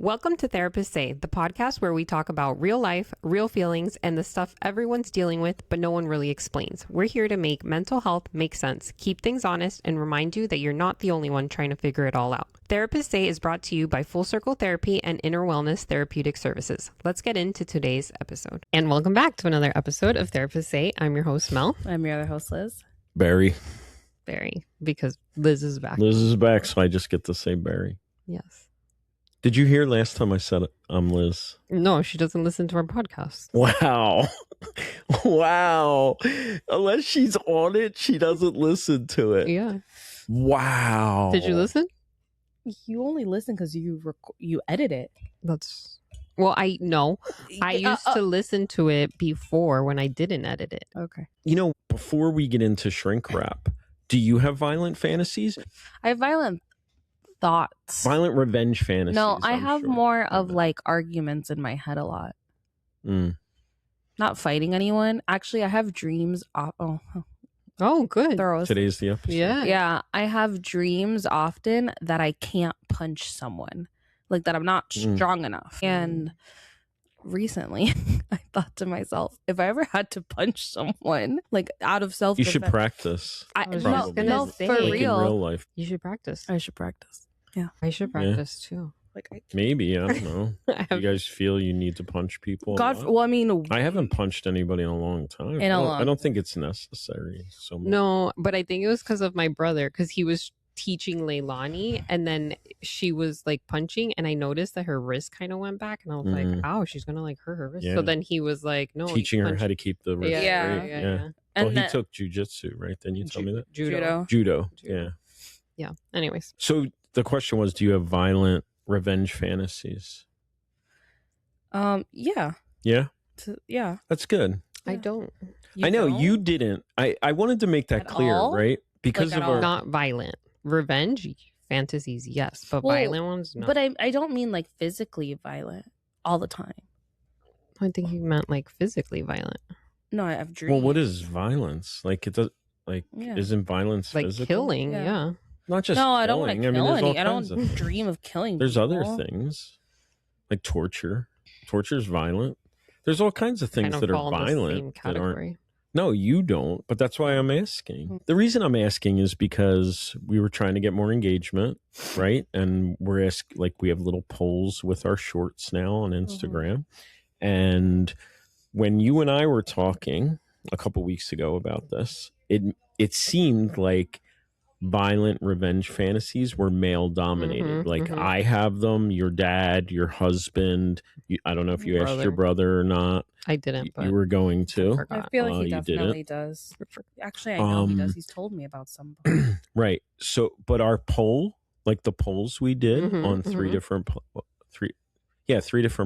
Welcome to Therapists Say, the podcast where we talk about real life, real feelings, and the stuff everyone's dealing with, but no one really explains. We're here to make mental health make sense, keep things honest, and remind you that you're not the only one trying to figure it all out. Therapists Say is brought to you by Full Circle Therapy and Inner Wellness Therapeutic Services. Let's get into today's episode. And welcome back to another episode of Therapists Say. I'm your host, Mel. I'm your other host, Liz. Barry, because Liz is back. Liz is back, so I just get to say Barry. Yes. Did you hear last time I said it? I'm Liz. No, she doesn't listen to our podcast. Wow. Wow. Unless she's on it, she doesn't listen to it. Yeah. Wow. Did you listen? You only listen because you edit it. I used to listen to it before when I didn't edit it. Okay. You know, before we get into shrink wrap, do you have violent fantasies? I have violent thoughts. Violent revenge fantasies. No, I I'm have sure. more of like arguments in my head a lot. Not fighting anyone. Actually, I have dreams. Oh, good. Throws. Today's the episode. Yeah, I have dreams often that I can't punch someone, like that I'm not strong enough. And recently, I thought to myself, if I ever had to punch someone, like out of self, You should practice. No, say, for Like in real. real life. You should practice. I should practice. I should practice too. Like Maybe, I don't know. You guys feel you need to punch people? a lot? well, I mean, I haven't punched anybody in a long time. I don't think it's necessary so much. No, but I think it was because of my brother, because he was teaching Leilani and then she was like punching and I noticed that her wrist kind of went back and I was like, oh, she's gonna like hurt her wrist. Yeah. So then he was like, no, Teaching her how to keep the wrist Yeah. straight. Yeah. And Well, then- he took jujitsu, right? Then you tell me that? Judo. Judo. Yeah. Yeah. Anyways. So the question was, do you have violent revenge fantasies? Yeah. Yeah? Yeah. That's good. I don't. I know don't? you didn't. I wanted to make that At clear, all? right? Because Like of at our... all? Not violent. Revenge fantasies, yes. But Well, violent ones, no. But I don't mean like physically violent all the time. I think you meant like physically violent. No, I have dreams. Well, what is violence? Like, it does... Like, Yeah. isn't violence Like physical? killing, Yeah. yeah. Not just No, I don't want to killing. kill there's all any. I kinds don't of things. dream of killing. There's other people. things. Like torture. Torture is violent. There's all kinds of things Kind of that are fall in the same violent that aren't. category. No, you don't. But that's why I'm asking. Mm-hmm. The reason I'm asking is because we were trying to get more engagement, right? And we have little polls with our shorts now on Instagram. And when you and I were talking a couple weeks ago about this, it seemed like violent revenge fantasies were male dominated. I have them, your dad, your husband. I don't know if you asked your brother or not. I didn't, but You were going to. I feel like he you definitely does. Actually, I know he does. He's told me about some. Right. So, but our poll, like the polls we did on three mhm. different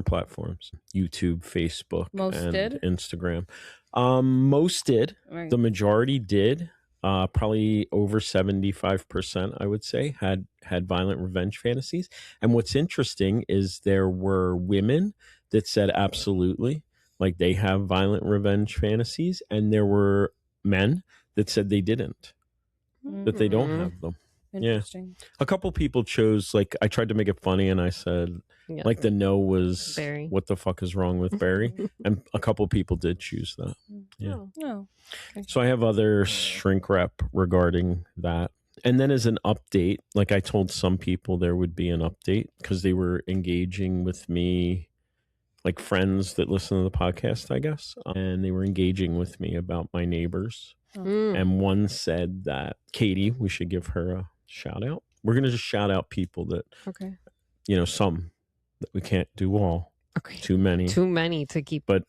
platforms: YouTube, Facebook, Most and did? Instagram. Most did. Right. The majority did. Probably over 75%, I would say, had violent revenge fantasies. And what's interesting is there were women that said absolutely, like they have violent revenge fantasies, and there were men that said they didn't, that they don't have them. Interesting. A couple people chose, like, I tried to make it funny and I said, yeah. like, the no was, Barry. what the fuck is wrong with Barry? And a couple people did choose that. Yeah. Oh. No. So I have other shrink wrap regarding that. And then as an update, like I told some people there would be an update because they were engaging with me, like friends that listen to the podcast, I guess. And they were engaging with me about my neighbors. And one said that Katie, we should give her a shout out. We're going to just shout out people that, Okay. some that we can't do all. Okay. Too many to keep. but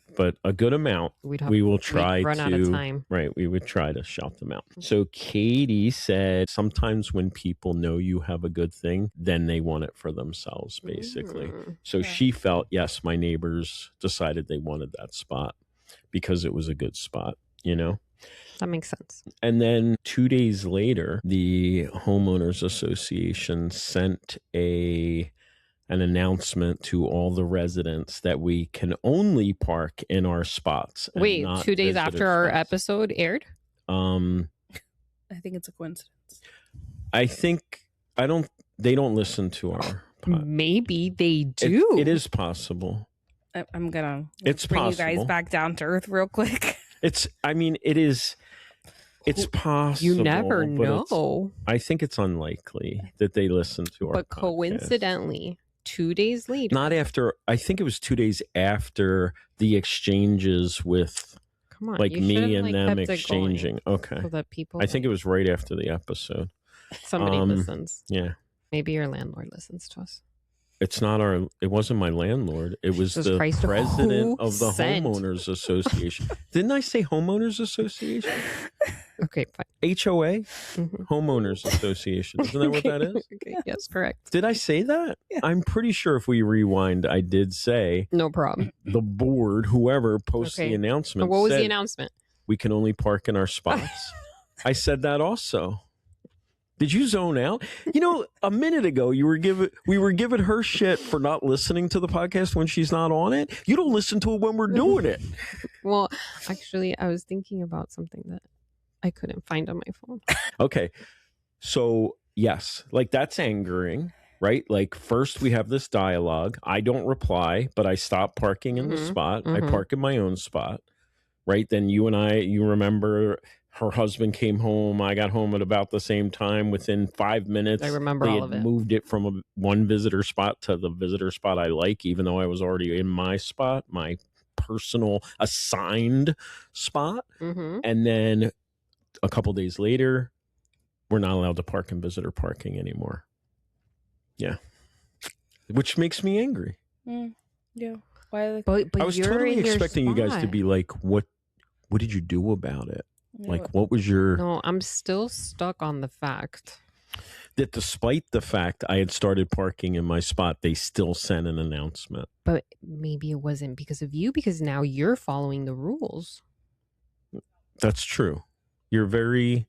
a good amount. We will try run to out of time. Right, we would try to shout them out. So Katie said sometimes when people know you have a good thing, then they want it for themselves, basically. So she felt, yes, my neighbors decided they wanted that spot because it was a good spot, That makes sense. And then 2 days later, the homeowners association sent an announcement to all the residents that we can only park in our spots. and Wait, not 2 days visitor after our spots. episode aired? I think it's a coincidence. I think they don't listen to our Maybe they do. It is possible. I'm gonna It's bring possible. you guys back down to earth real quick. It's possible. You never but know. I think it's unlikely that they listen to our But podcast. coincidentally, 2 days later. Not after, I think it was 2 days after the exchanges with Come on, like you me should've, and them kept it exchanging. going Okay. so that people. I think it was right after the episode. somebody listens. Yeah. Maybe your landlord listens to us. It wasn't my landlord. It was Jesus the Christ, president who of the sent? Homeowners Association. Didn't I say Homeowners Association? Okay, fine. HOA? Mhm. Homeowners Association. Isn't that what that is? Okay, yes, correct. Did I say that? Yeah. I'm pretty sure if we rewind, I did say No problem. the board, whoever posts Okay. the announcement, What was said the announcement? we can only park in our spots. I said that also. Did you zone out? You know, a minute ago we were giving her shit for not listening to the podcast when she's not on it. You don't listen to it when we're doing it. Well, actually, I was thinking about something that I couldn't find on my phone. Okay. So, yes, like that's angering, right? Like first we have this dialogue. I don't reply, but I stop parking in the spot. I park in my own spot, right? Then you remember her husband came home. I got home at about the same time. Within 5 minutes, I remember they all had of it. moved it from one visitor spot to the visitor spot I like, even though I was already in my spot, my personal assigned spot. Mm-hmm. And then a couple days later, we're not allowed to park in visitor parking anymore. Yeah. Which makes me angry. Yeah. Why? But I was you're totally in your expecting you guys to spot. be like, what did you do about it? Yeah, Like, what was your... No, I'm still stuck on the fact that despite the fact I had started parking in my spot, they still sent an announcement. But maybe it wasn't because of you, because now you're following the rules. That's true. Your very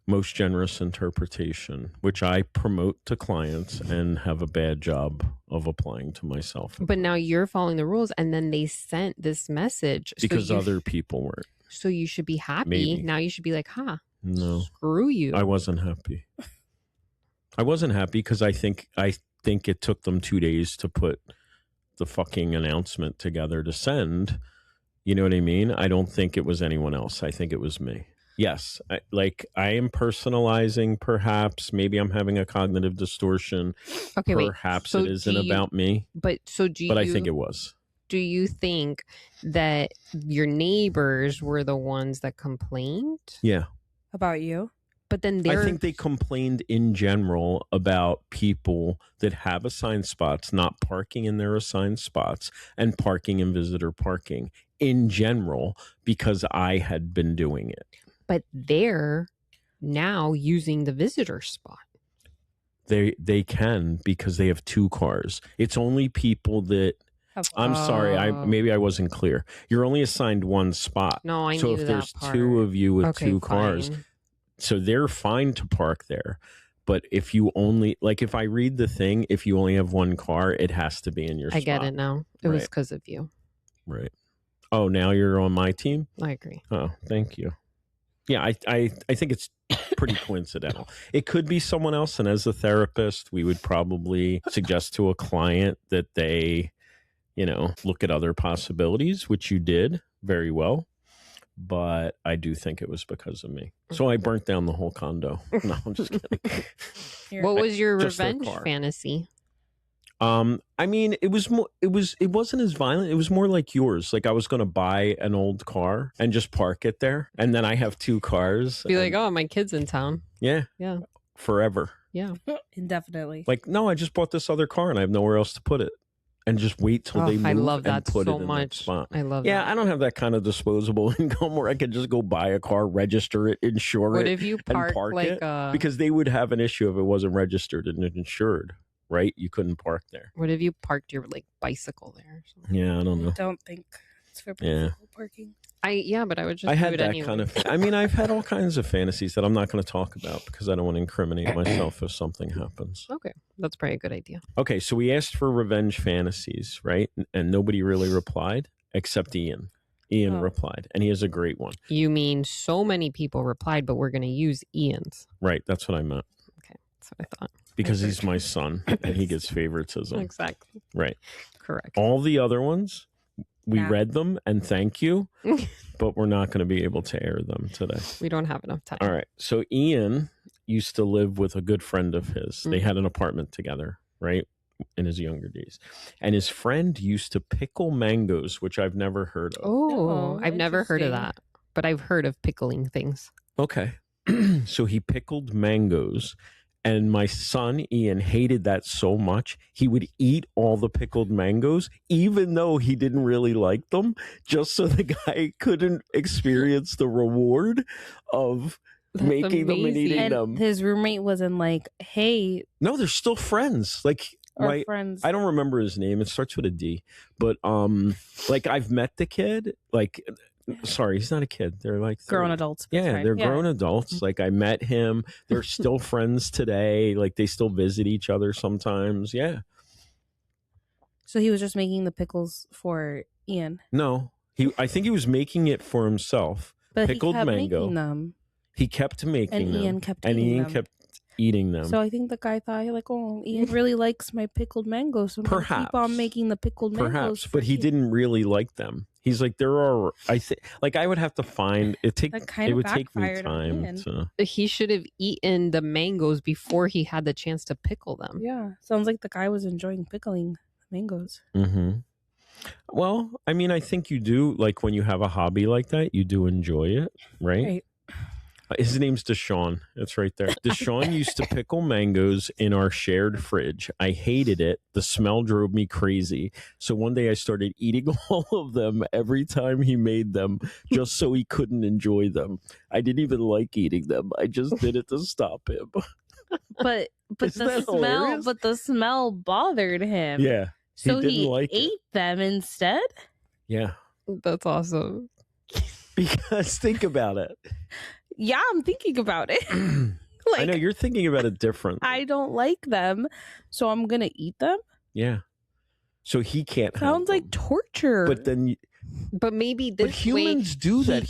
most generous interpretation, which I promote to clients and have a bad job of applying to myself. But now you're following the rules, and then they sent this message. Because so other people weren't. So you should be happy. Maybe. Now you should be like, huh, No. screw you. I wasn't happy. I wasn't happy because I think it took them 2 days to put the fucking announcement together to send. You know what I mean? I don't think it was anyone else. I think it was me. Yes, I am personalizing. Perhaps, maybe I'm having a cognitive distortion. Okay, wait. Perhaps So it isn't about me. But I think it was. Do you think that your neighbors were the ones that complained? Yeah. About you? But then I think they complained in general about people that have assigned spots not parking in their assigned spots and parking in visitor parking in general because I had been doing it. But they're now using the visitor spot. They can because they have 2 cars. It's only people that I'm sorry, maybe I wasn't clear. You're only assigned 1 spot. No, I so knew if that there's part. 2 of you with Okay, 2 cars, fine. so they're fine to park there. But if you only, like if I read the thing, if you only have 1 car, it has to be in your spot. I get it now. It was Right. because of you. Right. Oh, now you're on my team? I agree. Oh, thank you. Yeah, I think it's pretty coincidental. It could be someone else. And as a therapist, we would probably suggest to a client that they, look at other possibilities, which you did very well. But I do think it was because of me. So I burnt down the whole condo. No, I'm just kidding. What was your Just their revenge car. fantasy? I mean, it wasn't as violent. It was more like yours. Like I was going to buy an old car and just park it there. And then I have 2 cars. Be like, and- oh, my kid's in town. yeah, Yeah. forever. Yeah. Indefinitely. Like, no, I just bought this other car and I have nowhere else to put it. And just wait till they move I love and that put so it in much. that spot. I love Yeah, that. I don't have that kind of disposable income where I could just go buy a car, register it, insure What it, if you and park like it. Because they would have an issue if it wasn't registered and insured, right? You couldn't park there. what if you parked your like bicycle there? Or something? Yeah, I don't know. I don't think it's for Yeah. bicycle parking. But I would just I do had it that anyway. kind of. I mean, I've had all kinds of fantasies that I'm not going to talk about because I don't want to incriminate myself if something happens. Okay, that's probably a good idea. Okay, so we asked for revenge fantasies, right? And nobody really replied except Ian. Ian replied, and he has a great one. You mean so many people replied, but we're going to use Ian's. Right, that's what I meant. Okay, that's what I thought. because he's my son and he gets favoritism. Exactly. Right. Correct. All the other ones, we read them and thank you, but we're not going to be able to air them today. We don't have enough time. All right. So Ian used to live with a good friend of his. They had an apartment together, right? In his younger days. And his friend used to pickle mangoes, which I've never heard of. Oh, I've never heard of that, but I've heard of pickling things. Okay. So he pickled mangoes. And my son, Ian, hated that so much. He would eat all the pickled mangoes, even though he didn't really like them, just so the guy couldn't experience the reward of making them and eating them. His roommate wasn't like, hey. No, they're still friends. Like, friends. I don't remember his name. It starts with a D. But, like, I've met the kid. Like, sorry, he's not a kid. They're like 30. Grown adults. Yeah, they're grown adults. Like, I met him. They're still friends today. Like, they still visit each other sometimes. Yeah. So he was just making the pickles for Ian. No, I think he was making it for himself. But Pickled he kept mango. Making them. He kept making them. Ian kept eating them. So I think the guy thought, like, oh, Ian really likes my pickled mangoes. So I'm gonna keep on making the pickled mangoes. Perhaps, but he didn't really like them. He's like, I would have to find it. It would take me time to. He should have eaten the mangoes before he had the chance to pickle them. Yeah, sounds like the guy was enjoying pickling mangoes. Mm-hmm. Well, I mean, I think you do. Like when you have a hobby like that, you do enjoy it, right? His name's Deshaun. That's right there. Deshaun used to pickle mangoes in our shared fridge. I hated it. The smell drove me crazy. So one day I started eating all of them every time he made them just so he couldn't enjoy them. I didn't even like eating them. I just did it to stop him. But the smell bothered him. Yeah. So he ate them instead? Yeah. That's awesome. Because think about it. Yeah, I'm thinking about it. I know you're thinking about it differently. I don't like them, so I'm gonna eat them. Yeah. So he can't. Sounds like torture. But then, but maybe this but humans do that.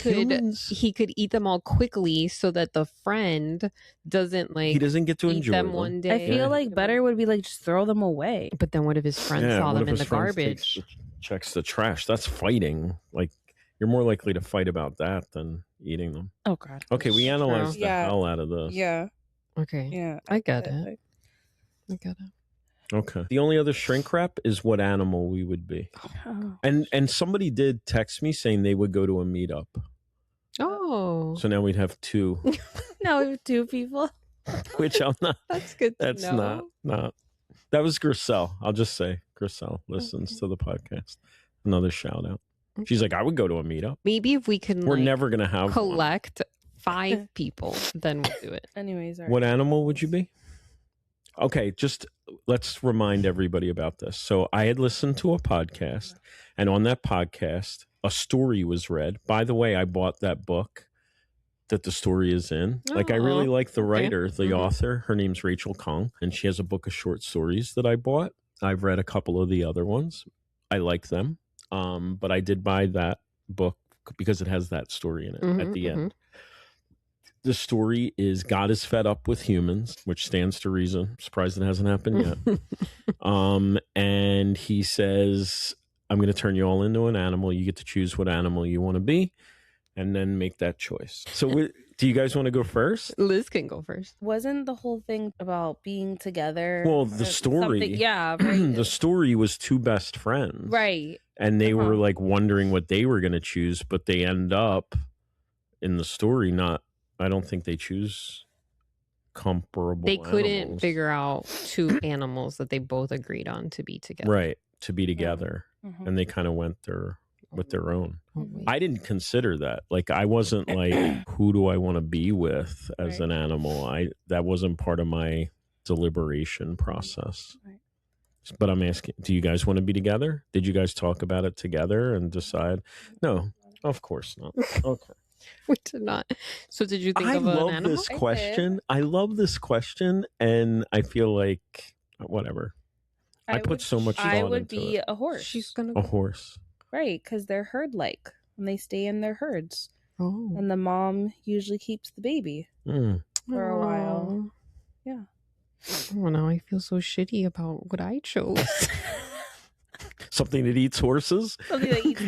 He could eat them all quickly so that the friend doesn't he doesn't get to eat enjoy them one day. I feel like better would be like just throw them away. But then what if his friend saw them in the garbage? Checks the trash. That's fighting. Like you're more likely to fight about that than eating them. Oh God. Okay, we analyzed the hell out of this. Yeah. Okay. Yeah. I get it. I get it. Okay. The only other shrink wrap is what animal we would be. Oh. And somebody did text me saying they would go to a meetup. Oh. So now we'd have two. Now we have two people. Which I'm not. That's good to That's know. not. That was Griselle. I'll just say Griselle listens to the podcast. Another shout out. She's like, I would go to a meetup. Maybe if we can We're never going to have collect 5 people, then we'll do it. Anyways. All right. What animal would you be? Okay, just let's remind everybody about this. So I had listened to a podcast, and on that podcast, a story was read. By the way, I bought that book that the story is in. Like, I really like the writer, the author. Her name's Rachel Kong, and she has a book of short stories that I bought. I've read a couple of the other ones. I like them. But I did buy that book because it has that story in it at the end. The story is God is fed up with humans, which stands to reason. I'm surprised it hasn't happened yet. And he says, I'm going to turn you all into an animal. You get to choose what animal you want to be and then make that choice. So do you guys want to go first? Liz can go first. Wasn't the whole thing about being together? Well, the story. Yeah. Right. The story was 2 best friends. Right. And they were like wondering what they were going to choose, but they end up in the story I don't think they choose comparable They couldn't animals. figure out 2 animals that they both agreed on to be together. Right, to be together. And they kind of went with their own. I didn't consider that. Like, I wasn't like, who do I want to be with as an animal? That wasn't part of my deliberation process. Right. But I'm asking, do you guys want to be together? Did you guys talk about it together and decide? No, of course not. Okay. We did not. So did you think of an animal? This question. I love this question, and I feel like whatever. I put so much thought into it. I would be a horse. She's gonna a horse. Right, because they're herd-like and they stay in their herds. Oh. And the mom usually keeps the baby for a while. Yeah. Oh, now I feel so shitty about what I chose. Something that eats horses? Something that eats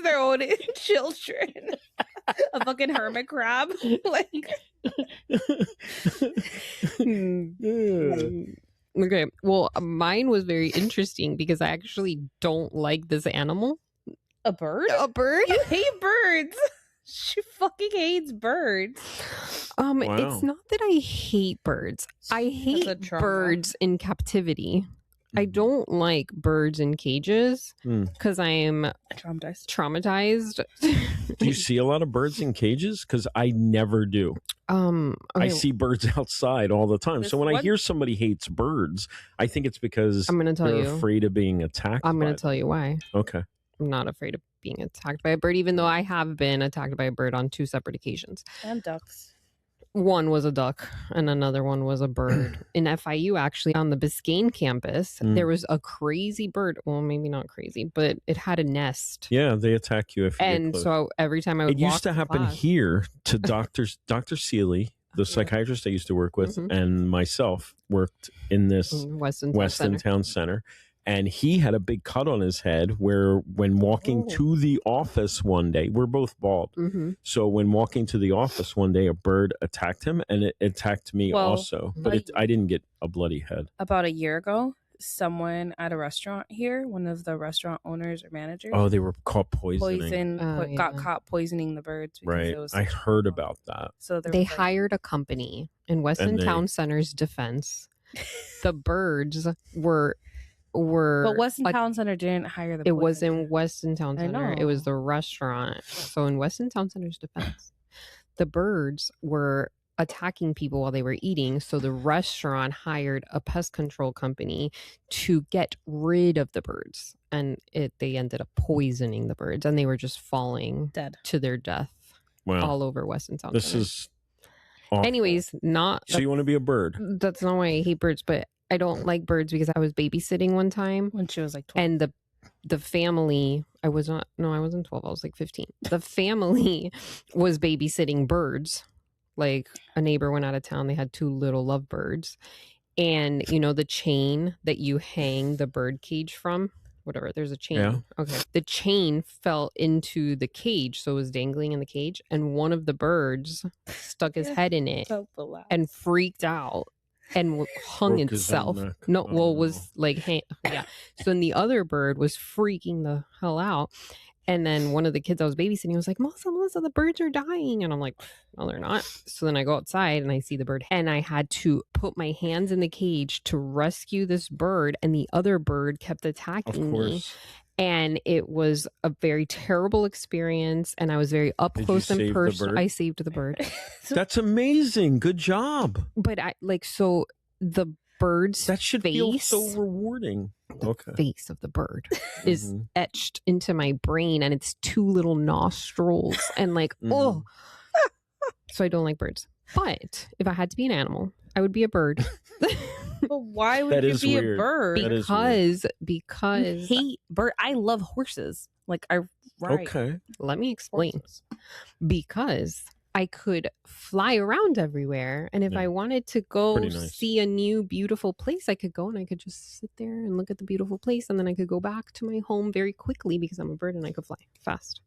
their own children. A fucking hermit crab. Like Okay. Well, mine was very interesting because I actually don't like this animal. a bird? A bird? You hate birds. She fucking hates birds. It's not that I hate birds. I hate a trauma. birds in captivity. I don't like birds in cages because I'm traumatized. Do you see a lot of birds in cages? Because I never do. Okay. I see birds outside all the time. So when I hear somebody hates birds, I think it's because I'm gonna tell they're you. afraid of being attacked. I'm going to tell you why. Okay. I'm not afraid of being attacked by a bird, even though I have been attacked by a bird on 2 separate occasions. And ducks. One was a duck and another one was a bird. In FIU, actually, on the Biscayne campus, there was a crazy bird. Well, maybe not crazy, but it had a nest. Yeah, they attack you if you get And close. so every time I would It used to happen class, here to Dr. Seeley, the psychiatrist I used to work with, and myself worked in this Weston Town Center. And he had a big cut on his head where when walking to the office one day, we're both bald. So when walking to the office one day, a bird attacked him and it attacked me also. But I didn't get a bloody head. About a year ago, someone at a restaurant here, one of the restaurant owners or managers. Oh, they were caught poisoning. Got caught poisoning the birds. Right. I heard about that. So they hired a company in Weston Town Center's defense. The birds were but Weston Town Center didn't hire the It was in Weston Town Center. I know. It was the restaurant. So in Weston Town Center's defense, the birds were attacking people while they were eating. So the restaurant hired a pest control company to get rid of the birds. And they ended up poisoning the birds and they were just falling dead to their death all over Weston Town This Center. is awful. Anyways, So you want to be a bird? That's not why I hate birds, but I don't like birds because I was babysitting one time when she was like 12. And the family, I wasn't 12, I was like 15. The family was babysitting birds. Like a neighbor went out of town, they had 2 little lovebirds. And you know the chain that you hang the bird cage from? Whatever, there's a chain. Yeah. Okay. The chain fell into the cage, so it was dangling in the cage. And one of the birds stuck his head in it and freaked out. And hung itself. Was like, yeah. So then the other bird was freaking the hell out. And then one of the kids I was babysitting was like, Melissa, the birds are dying. And I'm like, no, they're not. So then I go outside and I see the bird. And I had to put my hands in the cage to rescue this bird. And the other bird kept attacking me. And it was a very terrible experience. And I was very up close and personal. I saved the bird. That's amazing. Good job. But so the bird's that should feel so rewarding. The face of the bird is etched into my brain, and it's 2 little nostrils, and oh. So I don't like birds. But if I had to be an animal, I would be a bird. But why would you be a bird? Because you hate bird. I love horses. Like I ride. Okay. Let me explain. Because I could fly around everywhere, and if I wanted to go see a new beautiful place, I could go and I could just sit there and look at the beautiful place, and then I could go back to my home very quickly because I'm a bird and I could fly fast.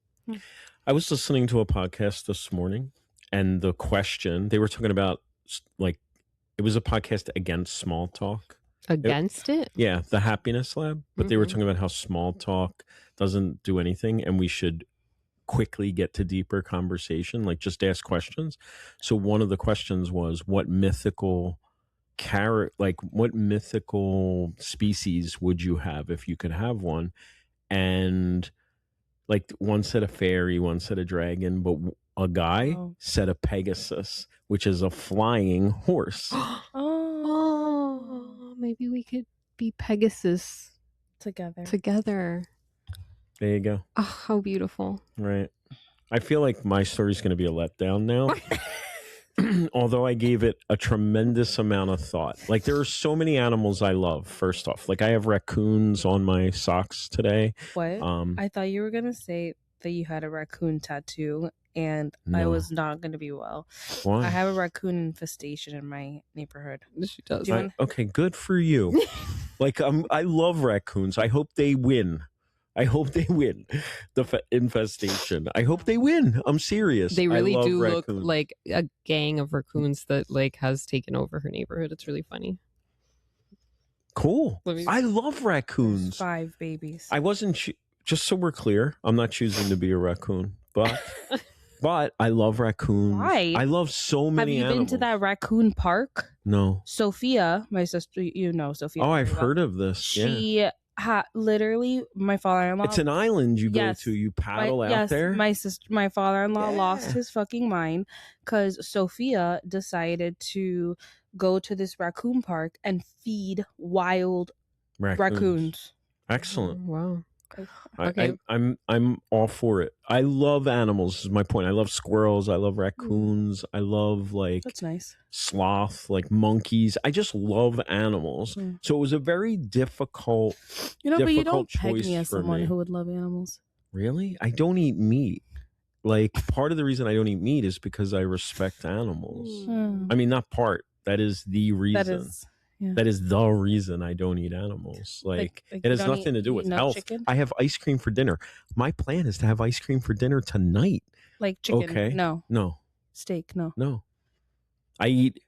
I was listening to a podcast this morning, and the question they were talking about, like, it was a podcast against small talk. Against it? Yeah, the Happiness Lab. But they were talking about how small talk doesn't do anything, and we should quickly get to deeper conversation, like just ask questions. So one of the questions was, what mythical species would you have if you could have one? And like one said a fairy, one said a dragon, but a guy said a Pegasus, which is a flying horse. Maybe we could be Pegasus together. There you go. Oh, how beautiful. Right. I feel like my story's going to be a letdown now. Although I gave it a tremendous amount of thought. Like, there are so many animals I love, first off. Like, I have raccoons on my socks today. What? I thought you were going to say that you had a raccoon tattoo and I was not going to be well. Why? I have a raccoon infestation in my neighborhood. She does. Okay, good for you. Like I love raccoons. I hope they win. I hope they win the infestation. I hope they win. I'm serious. They really do raccoons. look like a gang of raccoons that like has taken over her neighborhood. It's really funny. Cool. I love raccoons. There's 5 babies. I wasn't just so we're clear. I'm not choosing to be a raccoon, but I love raccoons. Why? I love so many animals. Have you been to that raccoon park? No. Sophia, my sister, you know Sophia. Oh, I've heard of this. She literally, my father-in-law. It's an island you go to. You paddle out there. My father-in-law lost his fucking mind because Sophia decided to go to this raccoon park and feed wild raccoons. Excellent. Wow. Okay. I'm all for it. I love animals is my point. I love squirrels. I love raccoons. I love that's nice. Sloth, like monkeys. I just love animals. So it was a very difficult but you don't peg me as someone who would love animals. Really? I don't eat meat. Like part of the reason I don't eat meat is because I respect animals. I mean, not part. That is the reason. That is the reason I don't eat animals. Like it has nothing to do with health. Chicken? I have ice cream for dinner. My plan is to have ice cream for dinner tonight. Like chicken? Okay. No. Steak? No. I eat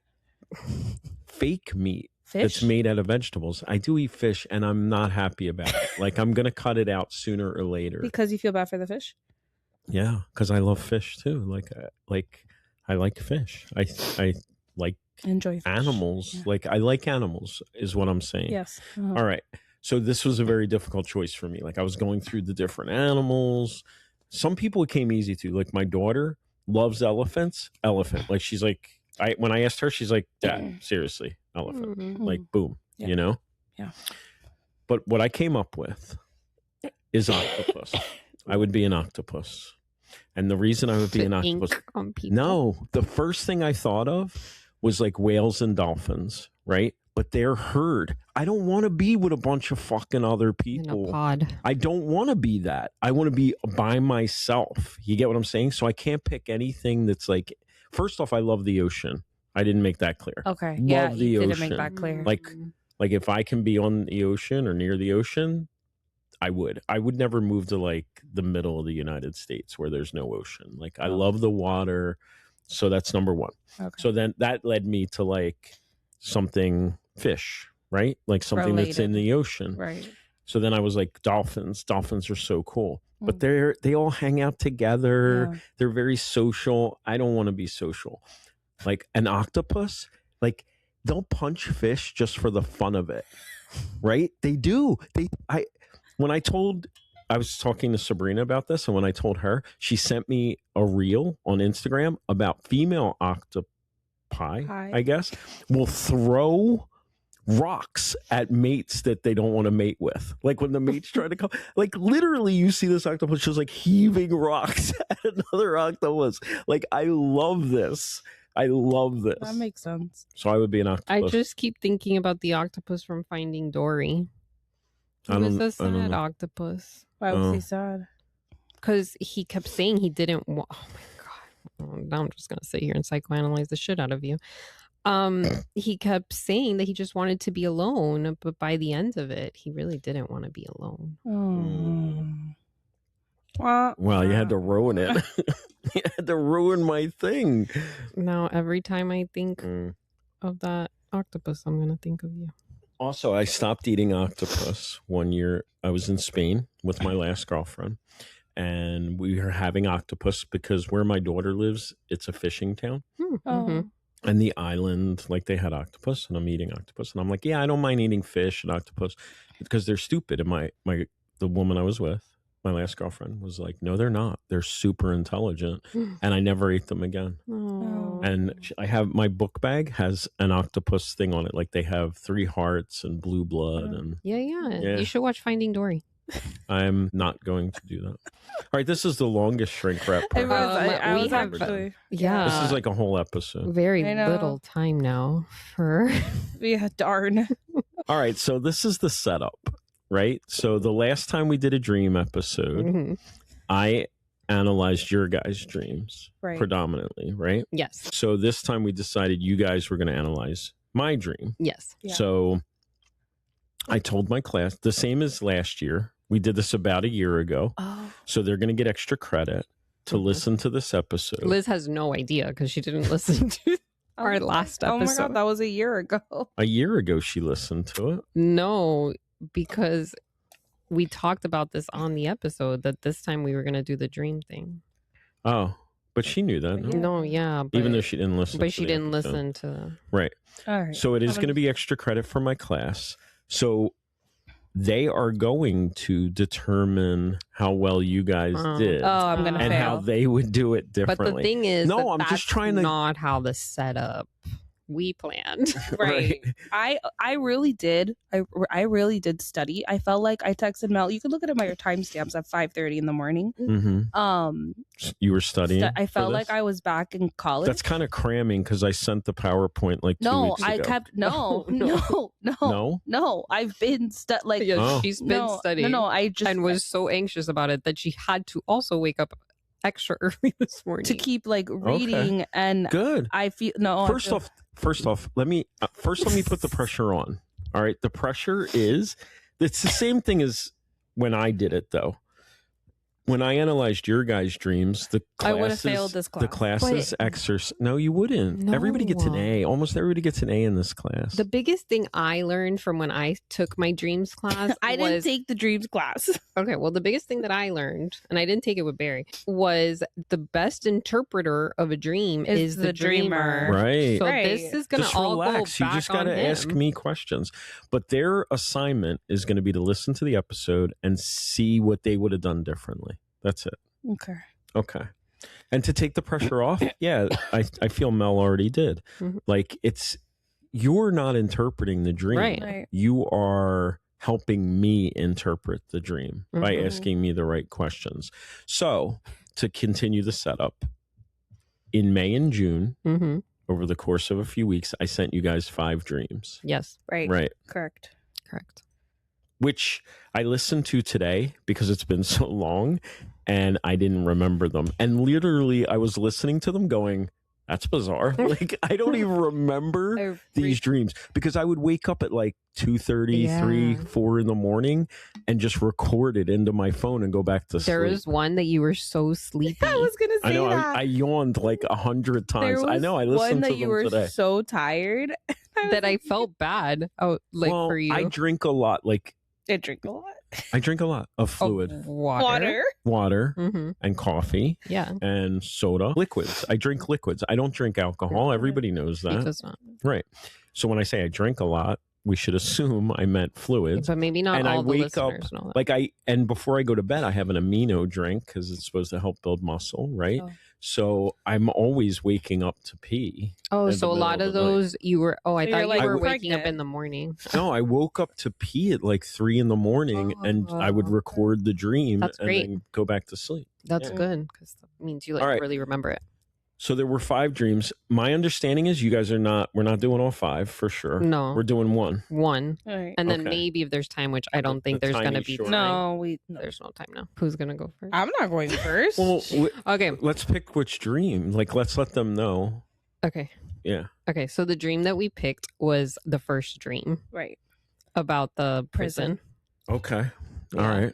fake meat. Fish? That's made out of vegetables. I do eat fish, and I'm not happy about it. Like I'm gonna cut it out sooner or later. Because you feel bad for the fish? Yeah, because I love fish too. Like I like fish. I like enjoy fish. Animals. Yeah. Like I like animals is what I'm saying. Yes. All right. So this was a very difficult choice for me. Like I was going through the different animals. Some people it came easy to. Like my daughter loves elephants. Elephant. Like she's like when I asked her, she's like, Dad, seriously, elephant. Mm-hmm. Like boom. Yeah. You know? Yeah. But what I came up with is octopus. I would be an octopus. And the reason I would be an octopus. On people. No, the first thing I thought of was like whales and dolphins, right? But they're herd. I don't want to be with a bunch of fucking other people. In a pod. I don't want to be that. I want to be by myself. You get what I'm saying? So I can't pick anything that's like, first off, I love the ocean. I didn't make that clear. Okay. Love the you ocean. didn't make that clear. Like if I can be on the ocean or near the ocean, I would. I would never move to like the middle of the United States where there's no ocean. Like I love the water. So that's number one. Okay. So then that led me to like something fish, right? Like something that's in the ocean. Right. So then I was like dolphins. Dolphins are so cool. But they all hang out together. Yeah. They're very social. I don't want to be social. Like an octopus, like they'll punch fish just for the fun of it. Right? They do. I was talking to Sabrina about this, and when I told her, she sent me a reel on Instagram about female octopi, I guess, will throw rocks at mates that they don't want to mate with. Like when the mates try to come, like literally you see this octopus just like heaving rocks at another octopus. Like I love this. That makes sense. So I would be an octopus. I just keep thinking about the octopus from Finding Dory. He was a sad octopus. Why was he sad? Because he kept saying he didn't want... Oh my God. Now I'm just going to sit here and psychoanalyze the shit out of you. He kept saying that he just wanted to be alone, but by the end of it, he really didn't want to be alone. Well, you had to ruin it. You had to ruin my thing. Now, every time I think of that octopus, I'm going to think of you. Also, I stopped eating octopus one year. I was in Spain with my last girlfriend, and we were having octopus because where my daughter lives, it's a fishing town. Mm-hmm. And the island, like they had octopus, and I'm eating octopus. And I'm like, yeah, I don't mind eating fish and octopus because they're stupid. And the woman I was with, my last girlfriend, was like, no, they're not. They're super intelligent. And I never ate them again. Oh. And I have my book bag has an octopus thing on it. Like they have 3 hearts and blue blood. And Yeah. You should watch Finding Dory. I'm not going to do that. All right, this is the longest shrink wrap. I was actually. Yeah. This is like a whole episode. Very little time now for. Yeah, darn. All right, so this is the setup, right? So the last time we did a dream episode, I analyzed your guys' dreams predominantly, right? Yes. So this time we decided you guys were going to analyze my dream. Yes. Yeah. So I told my class, the same as last year. We did this about a year ago. Oh. So they're going to get extra credit to listen to this episode. Liz has no idea because she didn't listen to our last episode. Oh my God, that was a year ago. A year ago, she listened to it. No, because we talked about this on the episode that this time we were going to do the dream thing. Oh, but she knew that. No? No, yeah. But, Even though she didn't listen. But she didn't episode. listen to. Right. All right. So it is going to be extra credit for my class. So they are going to determine how well you guys did. Oh, I'm going to and fail. how they would do it differently. But the thing is, no, that I'm that's just trying to. not how the setup we planned. Right. I really did. I really did study. I felt like I texted Mel. You could look at my timestamps at 5:30 in the morning. Mm-hmm. You were studying. I felt like I was back in college. That's kind of cramming because I sent the PowerPoint like 2 weeks ago. I kept no. I've been like she's been studying. No, I just and was so anxious about it that she had to also wake up extra early this morning to keep like reading and good. I feel First off, let me put the pressure on. All right, the pressure is it's the same thing as when I did it though. When I analyzed your guys' dreams, the classes, I would have failed this class. The classes exercise. No, you wouldn't. No. Everybody gets an A. Almost everybody gets an A in this class. The biggest thing I learned from when I took my dreams class I didn't take the dreams class. Okay, well, the biggest thing that I learned, and I didn't take it with Barry, was the best interpreter of a dream is the dreamer. Right. So this is going to all relax. go You back just got on to him. ask me questions. But their assignment is going to be to listen to the episode and see what they would have done differently. That's it. Okay. And to take the pressure off, yeah, I feel Mel already did. Mm-hmm. Like you're not interpreting the dream. Right. You are helping me interpret the dream by asking me the right questions. So to continue the setup, in May and June, over the course of a few weeks, I sent you guys 5 dreams. Yes. Right. Correct. Which I listened to today because it's been so long and I didn't remember them. And literally I was listening to them going, that's bizarre. Like I don't even remember these dreams because I would wake up at like 2:30, 3, 4 in the morning and just record it into my phone and go back to sleep. There was one that you were so sleepy. I was going to say I know. that. I yawned like 100 times. I know. I listened one to that them you were today. so tired that I felt bad. Oh, like well, for you. I drink a lot. Like I drink a lot. I drink a lot of fluid. Water. And coffee. Yeah. And soda. Liquids. I drink liquids. I don't drink alcohol. Everybody knows that. He does not. Right. So when I say I drink a lot, we should assume I meant fluids. But maybe not and all I the wake listeners up, know that. and before I go to bed, I have an amino drink because it's supposed to help build muscle, right? Oh. So I'm always waking up to pee. Oh, in so the a lot middle of the night. those you were. Oh, I So thought you're you like were waking pregnant. up in the morning. No, I woke up to pee at like 3 in the morning and I would record the dream That's and great. then go back to sleep. That's Yeah. good because that means you like All right. really remember it. So there were 5 dreams. My understanding is you guys we're not doing all 5 for sure. No. We're doing 1. One, All right. and then Okay. maybe if there's time, which I don't think The there's tiny gonna be short. time. No, There's no time now. Who's gonna go first? I'm not going first. Well, Okay. let's pick which dream. Like, let's let them know. Okay. Yeah. Okay. So the dream that we picked was the first dream Right. about the prison. Okay. Yeah. All right.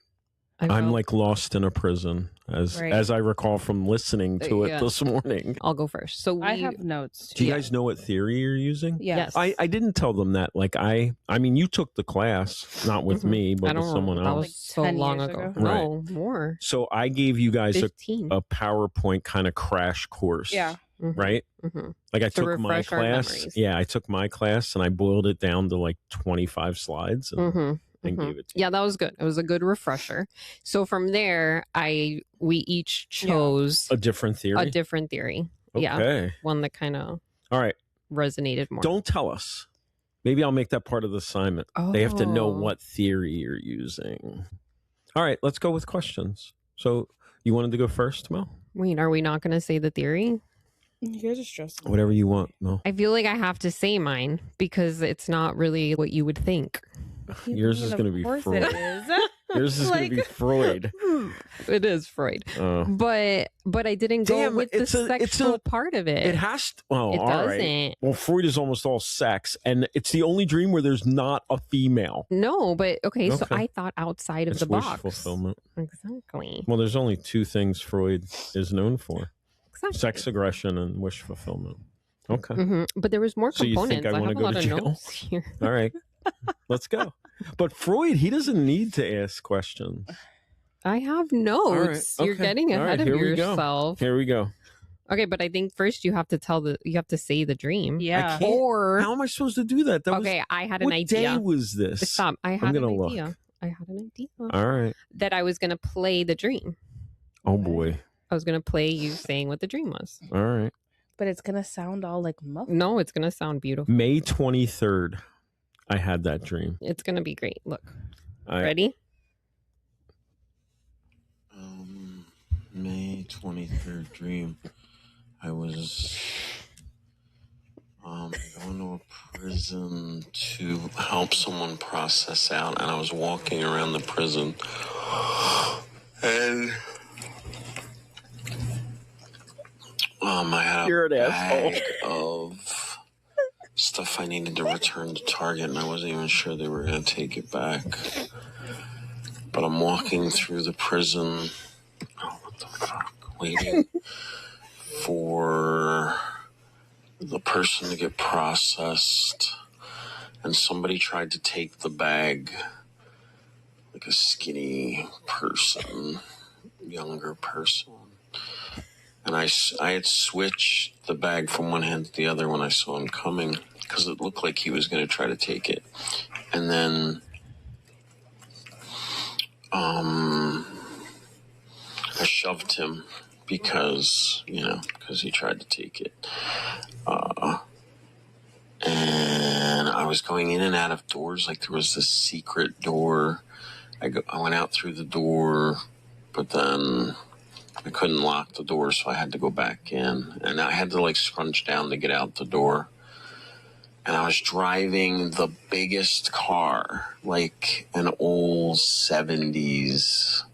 I I'm felt- like lost in a prison as Right. I recall from listening to it Yeah. this morning. I'll go first. So I have notes. Do you Yeah. guys know what theory you're using? Yes. I didn't tell them that. Like I mean, you took the class, not with Mhm. me, I but don't with someone remember. That else. was so 10 long years ago. ago? No, more. So I gave you guys 15. a PowerPoint kind of crash course. Yeah. Right? Mm-hmm. Like I To took my refresh our class. memories. Yeah, I took my class and I boiled it down to like 25 slides and, and gave it to Yeah, that was good. It was a good refresher. So from there, we each chose a different theory. a different theory. Yeah, Okay. one that kind of All right. resonated more. Don't tell us. Maybe I'll make that part of the assignment. They have to know Oh. what theory you're using. All right, let's go with questions. So you wanted to go first, Mel? Wait, are we not going to say the theory? You guys are stressing. Whatever you want, Mel. I feel like I have to say mine because it's not really what you would think. Yours is going to be Of course Freud. it is. Yours is going to be Freud. It is Freud. But I didn't go with the sexual part of it. It has to. Well, it all doesn't. right. Well, Freud is almost all sex, and it's the only dream where there's not a female. No, but okay. So I thought outside of the wish box. Fulfillment. Exactly. Well, there's only two things Freud is known for: sex aggression and wish fulfillment. Okay. Mm-hmm. But there was more components. So you think I want to go to jail? Here. All right. Let's go. But Freud, he doesn't need to ask questions. I have notes. Right. You're getting ahead of yourself. Here we go. Okay, but I think first you have to say the dream. Yeah. Or how am I supposed to do that? I had an idea. What day was this? Stop. I had an idea. Look. I had an idea. All right. That I was going to play the dream. Oh boy. I was going to play you saying what the dream was. All right. But it's going to sound all like muffled. No, it's going to sound beautiful. May 23rd. I had that dream. It's going to be great. Look. Ready? May 23rd dream. I was going to a prison to help someone process out, and I was walking around the prison, and I had a bag of stuff I needed to return to Target, and I wasn't even sure they were going to take it back. But I'm walking through the prison, waiting for the person to get processed, and somebody tried to take the bag, like a skinny person, younger person. And I had switched the bag from one hand to the other when I saw him coming, because it looked like he was going to try to take it. And then I shoved him because he tried to take it. And I was going in and out of doors. Like there was this secret door. I went out through the door, but then I couldn't lock the door, so I had to go back in. And I had to scrunch down to get out the door. And I was driving the biggest car, like an old 70s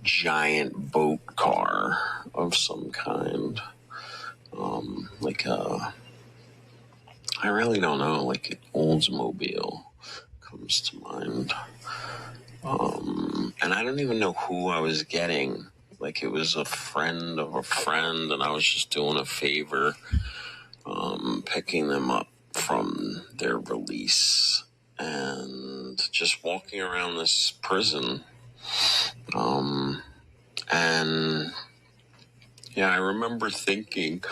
giant boat car of some kind. I really don't know, like an Oldsmobile comes to mind. And I don't even know who I was getting. Like it was a friend of a friend, and I was just doing a favor, picking them up from their release and just walking around this prison. And yeah, I remember thinking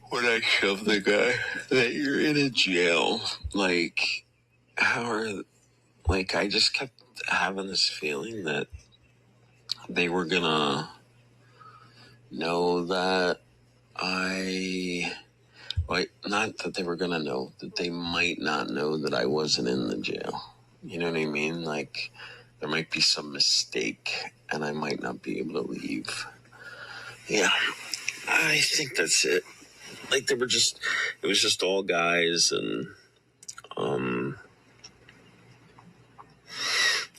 when I shoved the guy that you're in a jail. I just kept having this feeling that they were gonna know that not that they were gonna know, that they might not know that I wasn't in the jail. You know what I mean? Like, there might be some mistake and I might not be able to leave. Yeah, I think that's it. Like, it was just all guys, and,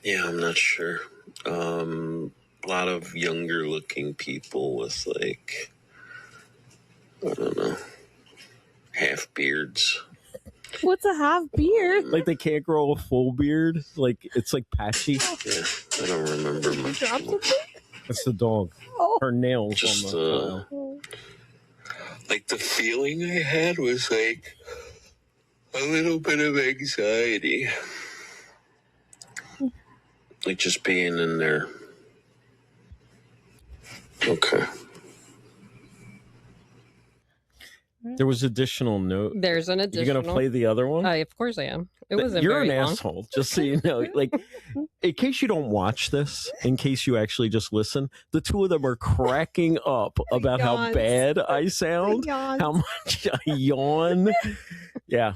yeah, I'm not sure. A lot of younger looking people with, I don't know, half beards. What's a half beard? Like they can't grow a full beard. Like it's like patchy. Yeah, I don't remember much. That's the dog. Oh. Her nails Just, on the the feeling I had was a little bit of anxiety. Like just being in there. Okay. There was additional note. There's an additional. You're gonna play the other one? Of course I am. It wasn't You're very an long. asshole, just so you know. Like, in case you don't watch this, in case you actually just listen, the two of them are cracking up about how bad I sound, how much I yawn. Yeah,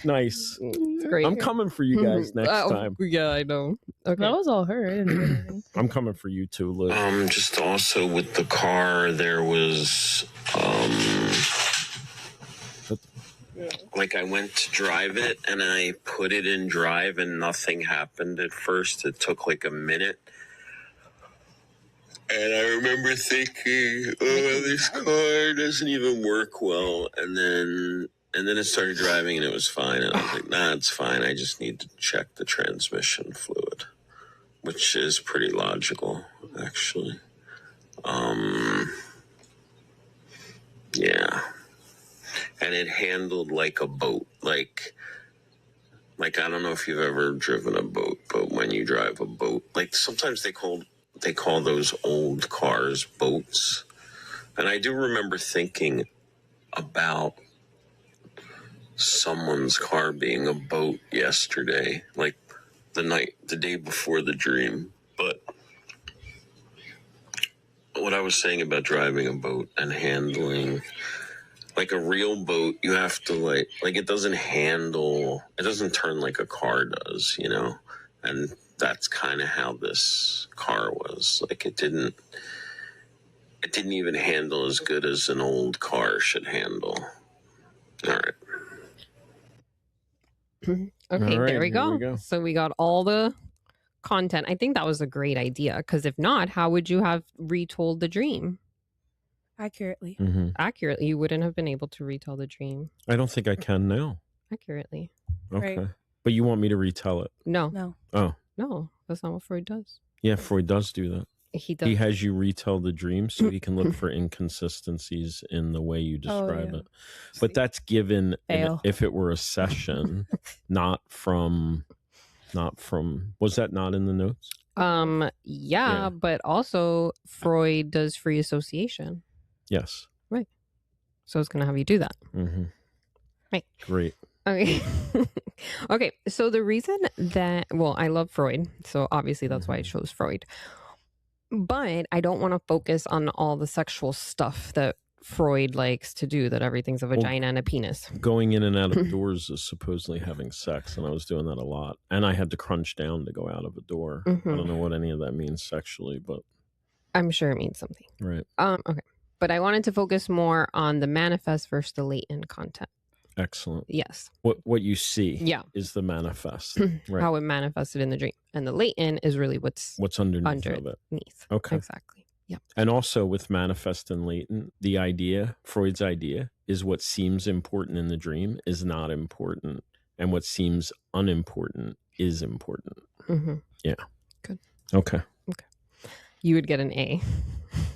nice. It's great. I'm coming for you guys next time. Yeah, I know. Okay. That was all her. I didn't do anything. I'm coming for you too, Liz. Just also with the car, there was, I went to drive it and I put it in drive and nothing happened at first. It took a minute. And I remember thinking, oh, this car doesn't even work well. And then it started driving and it was fine. And I was like, nah, it's fine. I just need to check the transmission fluid, which is pretty logical, actually. Yeah. And it handled like a boat. Like I don't know if you've ever driven a boat, but when you drive a boat, like sometimes they call those old cars boats. And I do remember thinking about someone's car being a boat yesterday, like the day before the dream. But what I was saying about driving a boat and handling, like a real boat, you have to like it doesn't turn like a car does, you know? And that's kind of how this car was. Like it didn't even handle as good as an old car should handle. All right. Okay, All right, there we here we go. go. So we got all the content. I think that was a great idea, because if not, how would you have retold the dream Accurately. Mm-hmm. accurately? You wouldn't have been able to retell the dream I don't think I can now. accurately. Okay. Right. But you want me to retell it? No, No. no, that's not what Freud does. Yeah, Freud does do that. He does. He has you retell the dream so he can look for inconsistencies in the way you describe yeah. it. But that's given Fail. if it were a session, not from was that not in the notes? Yeah, but also Freud does free association. Yes. So it's going to have you do that. Mm-hmm. Right. Great. Okay. Okay. So the reason that, well, I love Freud. So obviously that's why I chose Freud. But I don't want to focus on all the sexual stuff that Freud likes to do, that everything's a vagina and a penis. Going in and out of doors is supposedly having sex, and I was doing that a lot. And I had to crunch down to go out of a door. I don't know what any of that means sexually, but I'm sure it means something. right. Okay. But I wanted to focus more on the manifest versus the latent content. Excellent. Yes. What you see Yeah. is the manifest. Right. How it manifested in the dream. And the latent is really what's What's underneath of it. underneath. Okay. Exactly. Yeah. And also with manifest and latent, the idea, Freud's idea, is what seems important in the dream is not important. And what seems unimportant is important. Mm-hmm. Yeah. Good. Okay. You would get an A.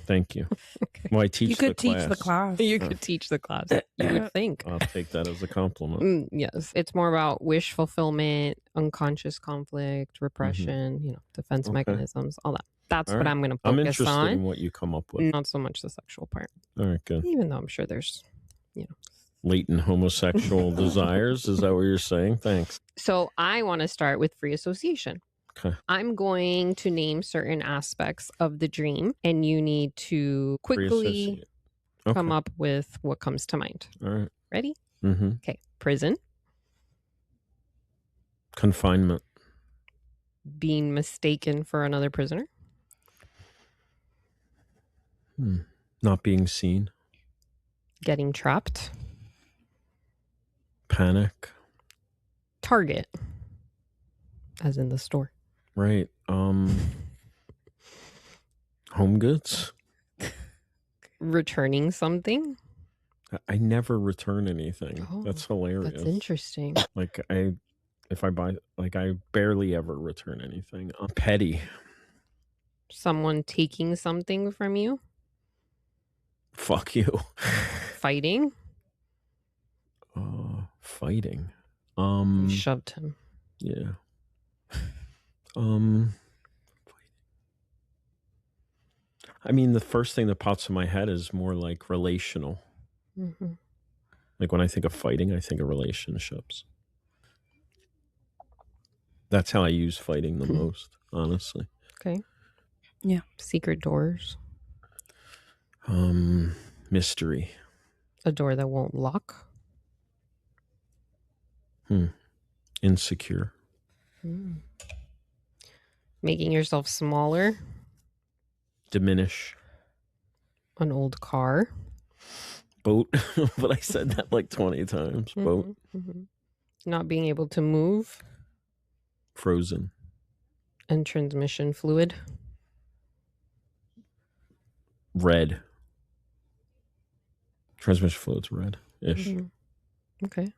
Thank you. Okay. Well, I teach You could the teach class. the class. You could teach the class. You would think. I'll take that as a compliment. Yes. It's more about wish fulfillment, unconscious conflict, repression, defense Okay. mechanisms, all that. That's All what right. I'm going to I'm focus interested on. in what you come up with. Not so much the sexual part. All right, good. Even though I'm sure there's, Latent homosexual desires. Is that what you're saying? Thanks. So I want to start with free association. Okay. I'm going to name certain aspects of the dream, and you need to quickly Pre-associate. Okay. come up with what comes to mind. All right. Ready? Mm-hmm. Okay. Prison, Confinement. being mistaken for another prisoner, Not being seen. getting trapped, Panic. target, as in the store, Right. Home goods. returning something. I never return anything. Oh, That's hilarious. That's interesting. Like if I buy, like I barely ever return anything. Petty. Someone taking something from you, Fuck you. fighting. Fighting. You shoved him. Yeah. I mean, the first thing that pops in my head is more like relational. Mm-hmm. Like when I think of fighting, I think of relationships. That's how I use fighting the most, honestly. Okay. Yeah. Secret doors. Mystery. A door that won't lock. Insecure. Making yourself smaller. Diminish. An old car. Boat. But I said that like 20 times. Boat. Mhm. Not being able to move. Frozen. And transmission fluid. red. Transmission fluid's red-ish. Okay.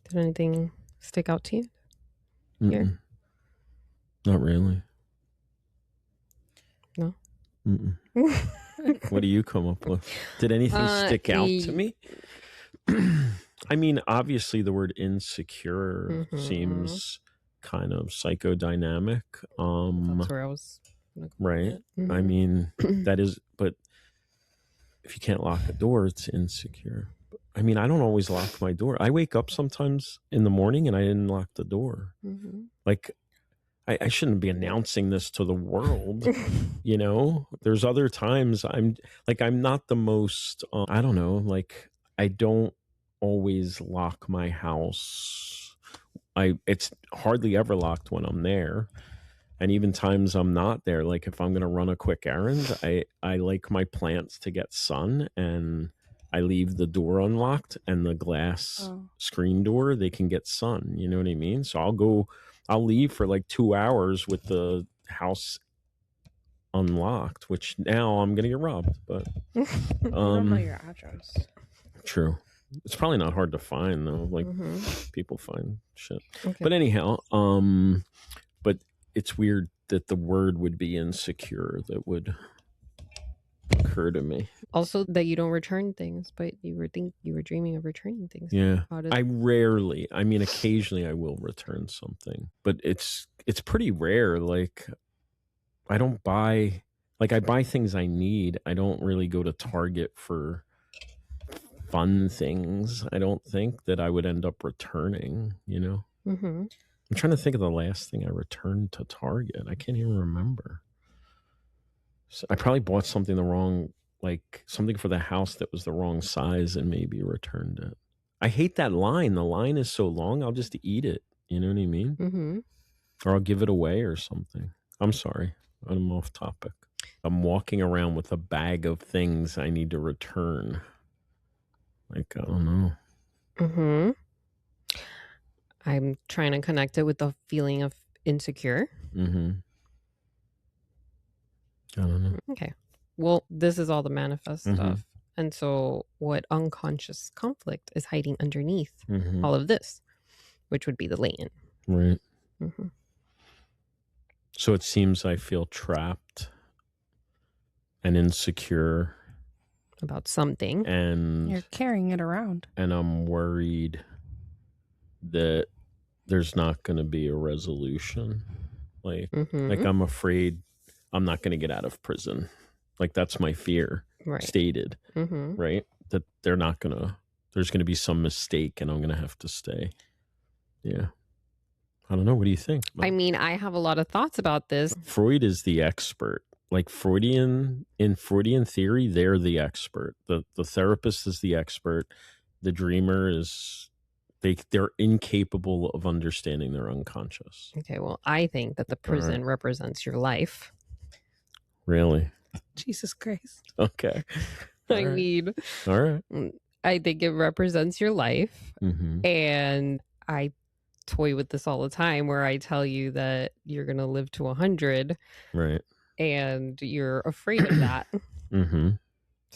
Did anything stick out to you? Mm-mm. Not really. No? Mm-mm. What do you come up with? Did anything stick out to me? I mean, obviously the word insecure seems kind of psychodynamic. That's where I was. Right. I mean, that is, but if you can't lock a door, it's insecure. I mean, I don't always lock my door. I wake up sometimes in the morning and I didn't lock the door. Like, I shouldn't be announcing this to the world, you know? There's other times I'm not the most, I don't know, like, I don't always lock my house. It's hardly ever locked when I'm there. And even times I'm not there, like if I'm going to run a quick errand, I like my plants to get sun, and I leave the door unlocked and the glass screen door, they can get sun. You know what I mean? So I'll leave for like 2 hours with the house unlocked, which now I'm going to get robbed. But I don't know your address. True. It's probably not hard to find though. Like people find shit. Okay. But anyhow, but it's weird that the word would be insecure that would occur to me. Also that you don't return things, but you were dreaming of returning things. Yeah. I mean, occasionally I will return something, but it's pretty rare. Like I buy things I need. I don't really go to Target for fun things. I don't think that I would end up returning, you know? I'm trying to think of the last thing I returned to Target. I can't even remember. So I probably bought something something for the house that was the wrong size and maybe returned it. I hate that line. The line is so long, I'll just eat it. You know what I mean? Or I'll give it away or something. I'm sorry. I'm off topic. I'm walking around with a bag of things I need to return. Like, I don't know. I'm trying to connect it with the feeling of insecure. I don't know. Okay. Well, this is all the manifest stuff. And so what unconscious conflict is hiding underneath all of this, which would be the latent. Right. So it seems I feel trapped and insecure about something. And you're carrying it around. And I'm worried that there's not going to be a resolution. Like I'm afraid I'm not going to get out of prison. Like that's my fear stated, right? That there's going to be some mistake and I'm going to have to stay. Yeah. I don't know. What do you think? I mean, I have a lot of thoughts about this. Freud is the expert. Like Freudian theory, they're the expert. The therapist is the expert. The dreamer is they're incapable of understanding their unconscious. Okay, well, I think that the prison represents your life. Really? Jesus Christ. Okay. I mean, all right. I think it represents your life. And I toy with this all the time where I tell you that you're going to live to 100. Right. And you're afraid of that. So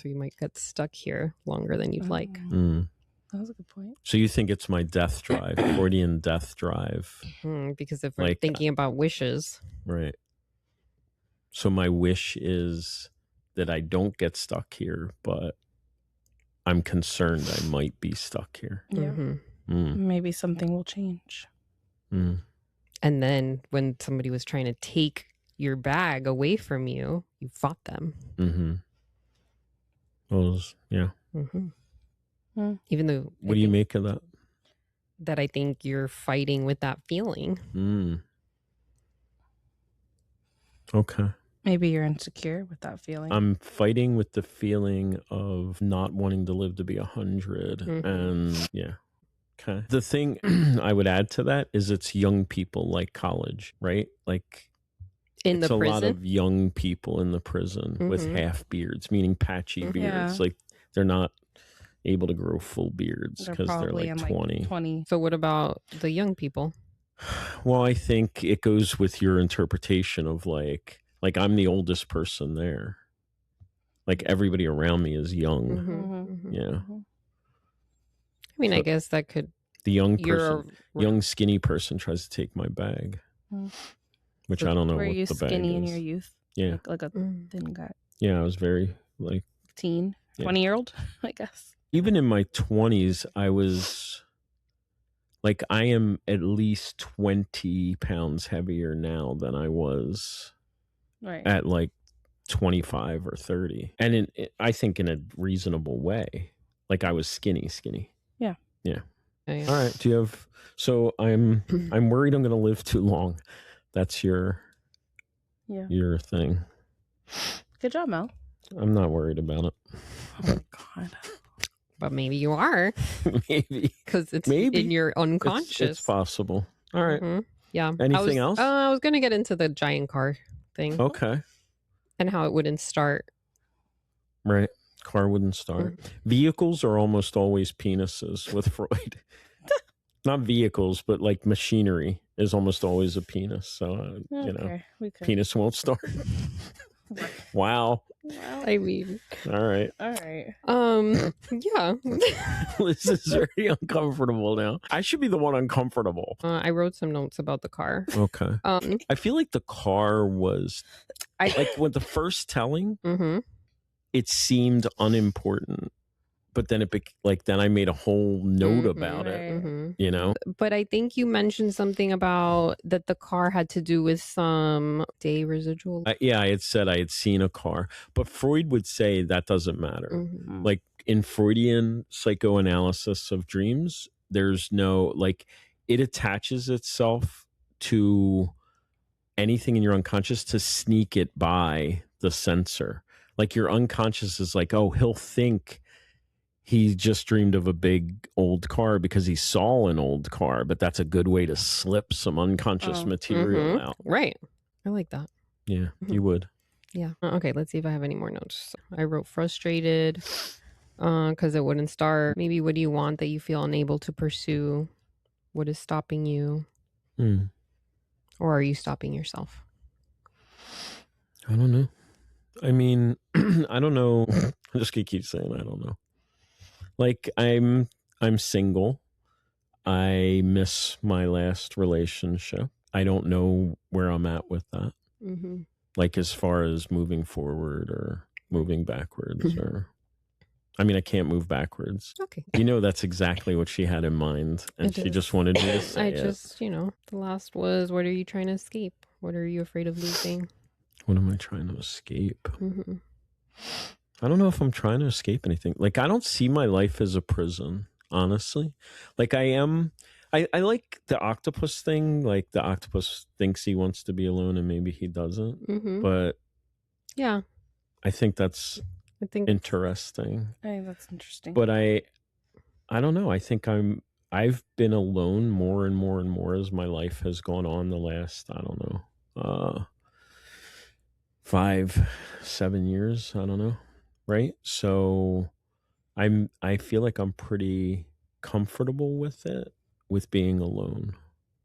you might get stuck here longer than you'd like. That was a good point. So you think it's my death drive, Freudian death drive. Because if we're thinking about wishes. Right. So my wish is that I don't get stuck here, but I'm concerned I might be stuck here. Yeah. Maybe something will change. And then when somebody was trying to take your bag away from you, you fought them. Yeah. Even though what do you make of that? That I think you're fighting with that feeling. Okay. Maybe you're insecure with that feeling. I'm fighting with the feeling of not wanting to live to be 100. And yeah. Okay. The thing I would add to that is it's young people like college, right? Like it's a lot of young people in the prison with half beards, meaning patchy beards. Like they're not able to grow full beards because they're like 20. So what about the young people? Well, I think it goes with your interpretation of like I'm the oldest person there. Like everybody around me is young. Yeah. I mean, So I guess that could. the young You're person, young skinny person tries to take my bag, which I don't know Were what you the bag skinny is. in your youth? Yeah. Like a thin guy. Yeah, I was very like teen, 20-year-old, I guess. Even in my 20s, I was like, I am at least 20 pounds heavier now than I was at like 25 or 30. And I think in a reasonable way. Like I was skinny. Yeah. Yeah. All right. Do you have, so I'm worried I'm going to live too long. That's your thing. Good job, Mel. I'm not worried about it. Oh my God. But maybe you are. Maybe. Because it's in your unconscious. It's possible. All right. Yeah. Anything else? I was going to get into the giant car thing. Okay. And how it wouldn't start. Right. Car wouldn't start. Vehicles are almost always penises with Freud. Not vehicles, but like machinery is almost always a penis. So, penis won't start. Wow. Well, I mean. All right. Yeah. This is very uncomfortable now. I should be the one uncomfortable. I wrote some notes about the car. Okay. I feel like the car was, like with the first telling, it seemed unimportant. But then then I made a whole note about it, you know? But I think you mentioned something about that the car had to do with some day residual. I had said I had seen a car, but Freud would say that doesn't matter. Like in Freudian psychoanalysis of dreams, there's no, like, it attaches itself to anything in your unconscious to sneak it by the sensor. Like your unconscious is like, oh, he'll think he just dreamed of a big old car because he saw an old car, but that's a good way to slip some unconscious material out. Right. I like that. Yeah, you would. Yeah. Okay, let's see if I have any more notes. I wrote frustrated because it wouldn't start. Maybe what do you want that you feel unable to pursue? What is stopping you? Or are you stopping yourself? I don't know. I mean, I don't know. I'm just going to keep saying I don't know. Like I'm single. I miss my last relationship. I don't know where I'm at with that. Like as far as moving forward or moving backwards or, I mean, I can't move backwards. Okay. You know, that's exactly what she had in mind. And she just wanted me to say the last was, what are you trying to escape? What are you afraid of losing? What am I trying to escape? I don't know if I'm trying to escape anything. Like, I don't see my life as a prison, honestly. Like, I like the octopus thing. Like, the octopus thinks he wants to be alone and maybe he doesn't. But yeah, I think that's interesting. I think that's interesting. But I don't know. I think I've been alone more and more and more as my life has gone on the last, I don't know, 5-7 years. I don't know. Right. So I feel like I'm pretty comfortable with it, with being alone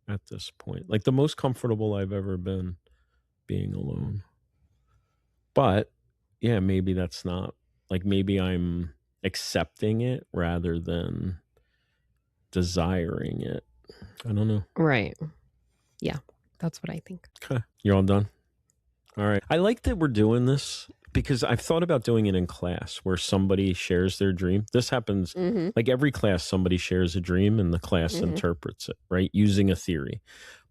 at this point. Like the most comfortable I've ever been being alone. But yeah, maybe that's not, like, maybe I'm accepting it rather than desiring it. I don't know. Right. Yeah, that's what I think. Okay. You're all done? All right. I like that we're doing this because I've thought about doing it in class where somebody shares their dream. This happens like every class, somebody shares a dream and the class interprets it, right? Using a theory.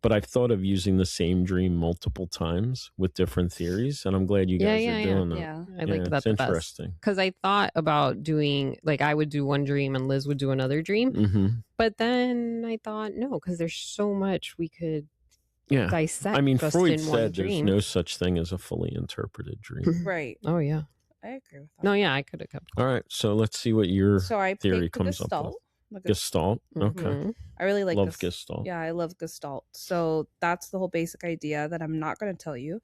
But I've thought of using the same dream multiple times with different theories. And I'm glad you guys are doing that. Yeah. I like that. It's interesting. Because I thought about doing, like, I would do one dream and Liz would do another dream. But then I thought, no, because there's so much we could dissect. I mean, just Freud in said one there's dream. no such thing as a fully interpreted dream. Right. Oh, yeah. I agree with that. No, yeah, I could have kept. All right. So let's see what your theory picked comes Gestalt. up with. Gestalt. Okay. I really like Love Gestalt. Yeah, I love Gestalt. So that's the whole basic idea that I'm not going to tell you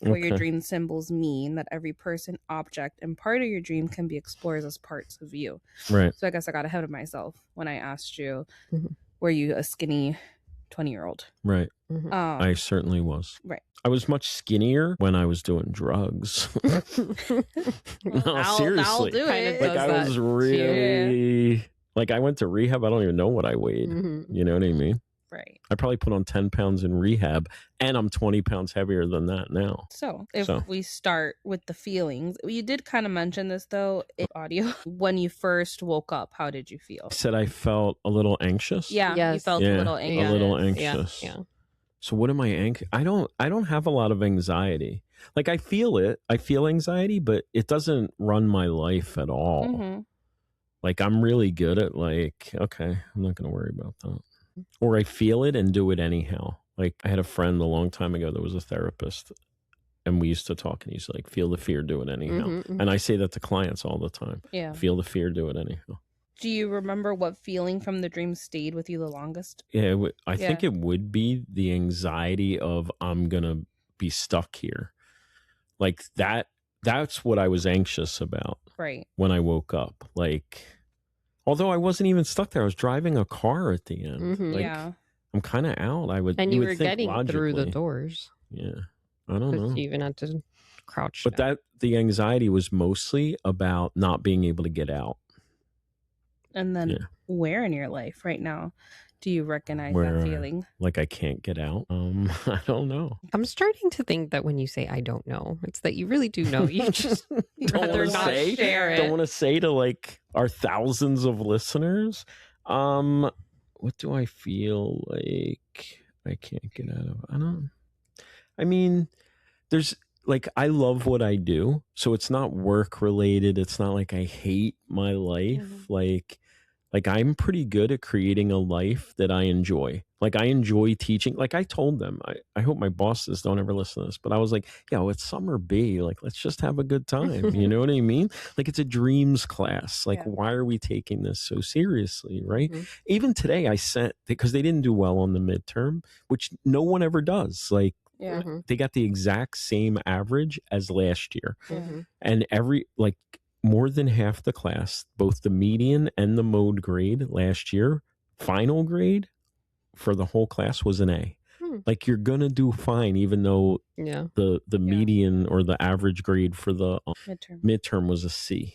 what your dream symbols mean, that every person, object, and part of your dream can be explored as parts of you. Right. So I guess I got ahead of myself when I asked you, were you a skinny 20-year-old. Right. Mhm. I certainly was. Right. I was much skinnier when I was doing drugs. No, seriously. do Kinda it. does Like I that was to you. really like I went to rehab. I don't even know what I weighed. Mhm. You know what I mean? Right. I probably put on 10 pounds in rehab, and I'm 20 pounds heavier than that now. So if we start with the feelings, you did kind of mention this though in audio. When you first woke up, how did you feel? I said I felt a little anxious. Yeah, you Yes. felt Yeah, a little a anxious. little Yeah. anxious. Yeah. So what am I anxious? I don't have a lot of anxiety. Like I feel it. I feel anxiety, but it doesn't run my life at all. Mm-hmm. Like I'm really good at like, okay, I'm not going to worry about that. Or I feel it and do it anyhow. Like I had a friend a long time ago that was a therapist, and we used to talk, and he's like, feel the fear, do it anyhow. Mhm, mhm. And I say that to clients all the time. Yeah. Feel the fear, do it anyhow. Do you remember what feeling from the dream stayed with you the longest? Yeah, I think it would be the anxiety of I'm going to be stuck here. Like that's what I was anxious about Right. when I woke up. Like, although I wasn't even stuck there, I was driving a car at the end. Mhm. Like, Yeah. I'm kind of out. And you would were think getting through the logically. doors Yeah, I don't because know. you even had to crouch. But down. the anxiety was mostly about not being able to get out. And then Yeah. where in your life right now do you recognize Where, that feeling? Like I can't get out. I don't know. I'm starting to think that when you say I don't know, it's that you really do know. You just Don't rather wanna not say. share it. Don't want to say to like our thousands of listeners. What do I feel like I can't get out of? I mean, there's like I love what I do, so it's not work related. It's not like I hate my life. Mhm. Like I'm pretty good at creating a life that I enjoy. Like I enjoy teaching. Like I told them, I hope my bosses don't ever listen to this, but I was like, yo, it's summer B. Like, let's just have a good time. You know what I mean? Like it's a dreams class. Like, Yeah. why are we taking this so seriously? Right. Mhm. Even today I sent, because they didn't do well on the midterm, which no one ever does. Like Yeah. Mhm, they got the exact same average as last year. mhm. And more than half the class, both the median and the mode grade last year, final grade for the whole class was an A. Like you're gonna do fine, even though Yeah. the median or the average grade for the midterm was a C.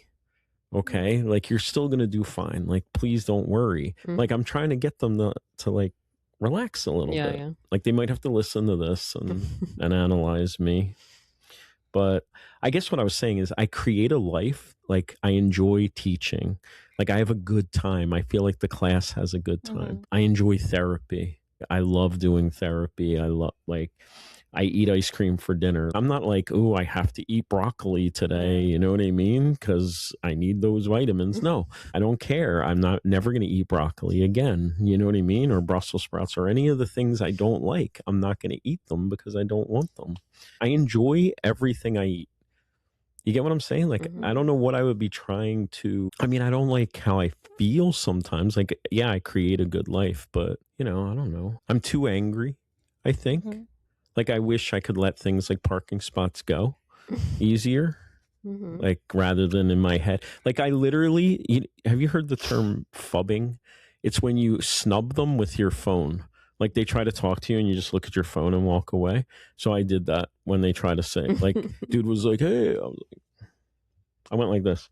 Okay, like you're still gonna do fine. Like please don't worry. Like I'm trying to get them to like relax a little bit. Yeah. Like they might have to listen to this and analyze me. But I guess what I was saying is I create a life. Like I enjoy teaching. Like I have a good time. I feel like the class has a good time. I enjoy therapy. I love doing therapy. I eat ice cream for dinner. I'm not like, oh, I have to eat broccoli today. You know what I mean? Because I need those vitamins. No, I don't care. I'm never going to eat broccoli again. You know what I mean? Or Brussels sprouts or any of the things I don't like. I'm not going to eat them because I don't want them. I enjoy everything I eat. You get what I'm saying? Like, I don't know what I would be trying to. I mean, I don't like how I feel sometimes. Like, yeah, I create a good life, but, I don't know. I'm too angry, I think. Like, I wish I could let things like parking spots go easier, like rather than in my head. Like, I literally, have you heard the term phubbing? It's when you snub them with your phone. Like, they try to talk to you and you just look at your phone and walk away. So I did that when they try to say, like, dude was like, hey, I went like this.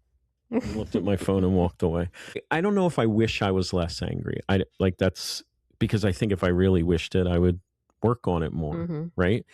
Looked at my phone and walked away. I don't know if I wish I was less angry. That's because I think if I really wished it, I would work on it more, right?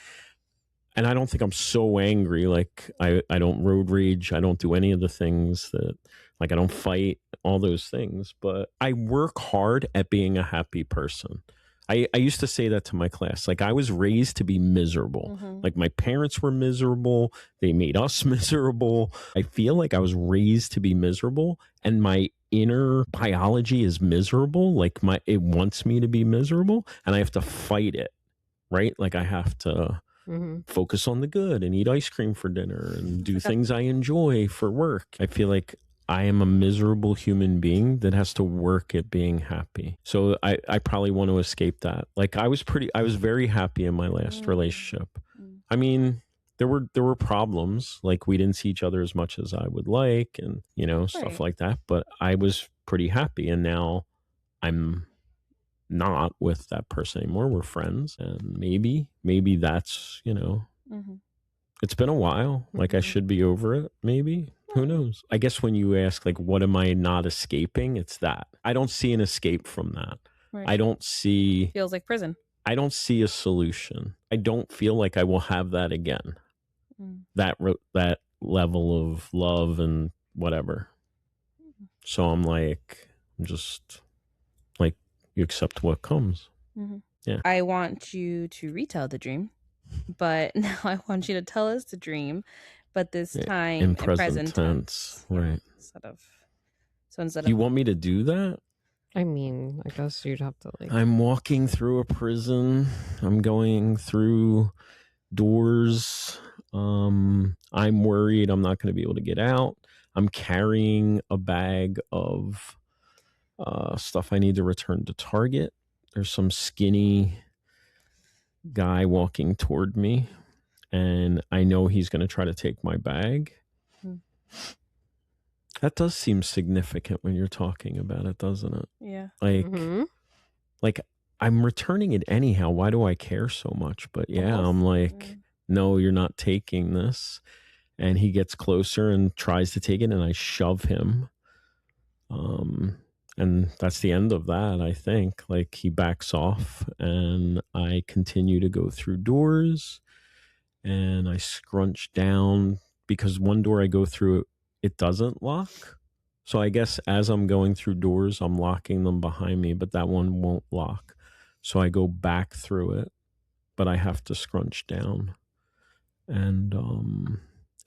And I don't think I'm so angry. Like I don't road rage. I don't do any of the things that, like, I don't fight, all those things. But I work hard at being a happy person. I used to say that to my class. Like I was raised to be miserable. Like my parents were miserable. They made us miserable. I feel like I was raised to be miserable, and my inner biology is miserable. Like it wants me to be miserable, and I have to fight it. Right? Like I have to focus on the good and eat ice cream for dinner and do things I enjoy for work. I feel like I am a miserable human being that has to work at being happy. So I probably want to escape that. Like I was very happy in my last relationship. I mean, there were problems. Like we didn't see each other as much as I would like, and stuff like that. But I was pretty happy, and now I'm not with that person anymore. We're friends. And maybe that's, it's been a while. Like I should be over it. Maybe. Who knows? I guess when you ask, like, what am I not escaping? It's that. I don't see an escape from that. Right. I don't see. Feels like prison. I don't see a solution. I don't feel like I will have that again. That level of love and whatever. So I'm just like, you accept what comes. Yeah. I want you to retell the dream, but now I want you to tell us the dream, but this time in present tense. Right. Instead of you want me to do that? I mean, I guess you'd have to I'm walking through a prison. I'm going through doors. I'm worried I'm not going to be able to get out. I'm carrying a bag of stuff I need to return to Target. There's some skinny guy walking toward me, and I know he's going to try to take my bag. That does seem significant when you're talking about it, doesn't it? Yeah. Like I'm returning it anyhow. Why do I care so much? But yeah, I'm like, no, you're not taking this. And he gets closer and tries to take it, and I shove him. And that's the end of that, I think. Like, he backs off, and I continue to go through doors, and I scrunch down because one door I go through, it doesn't lock. So I guess as I'm going through doors, I'm locking them behind me, but that one won't lock. So I go back through it, but I have to scrunch down. And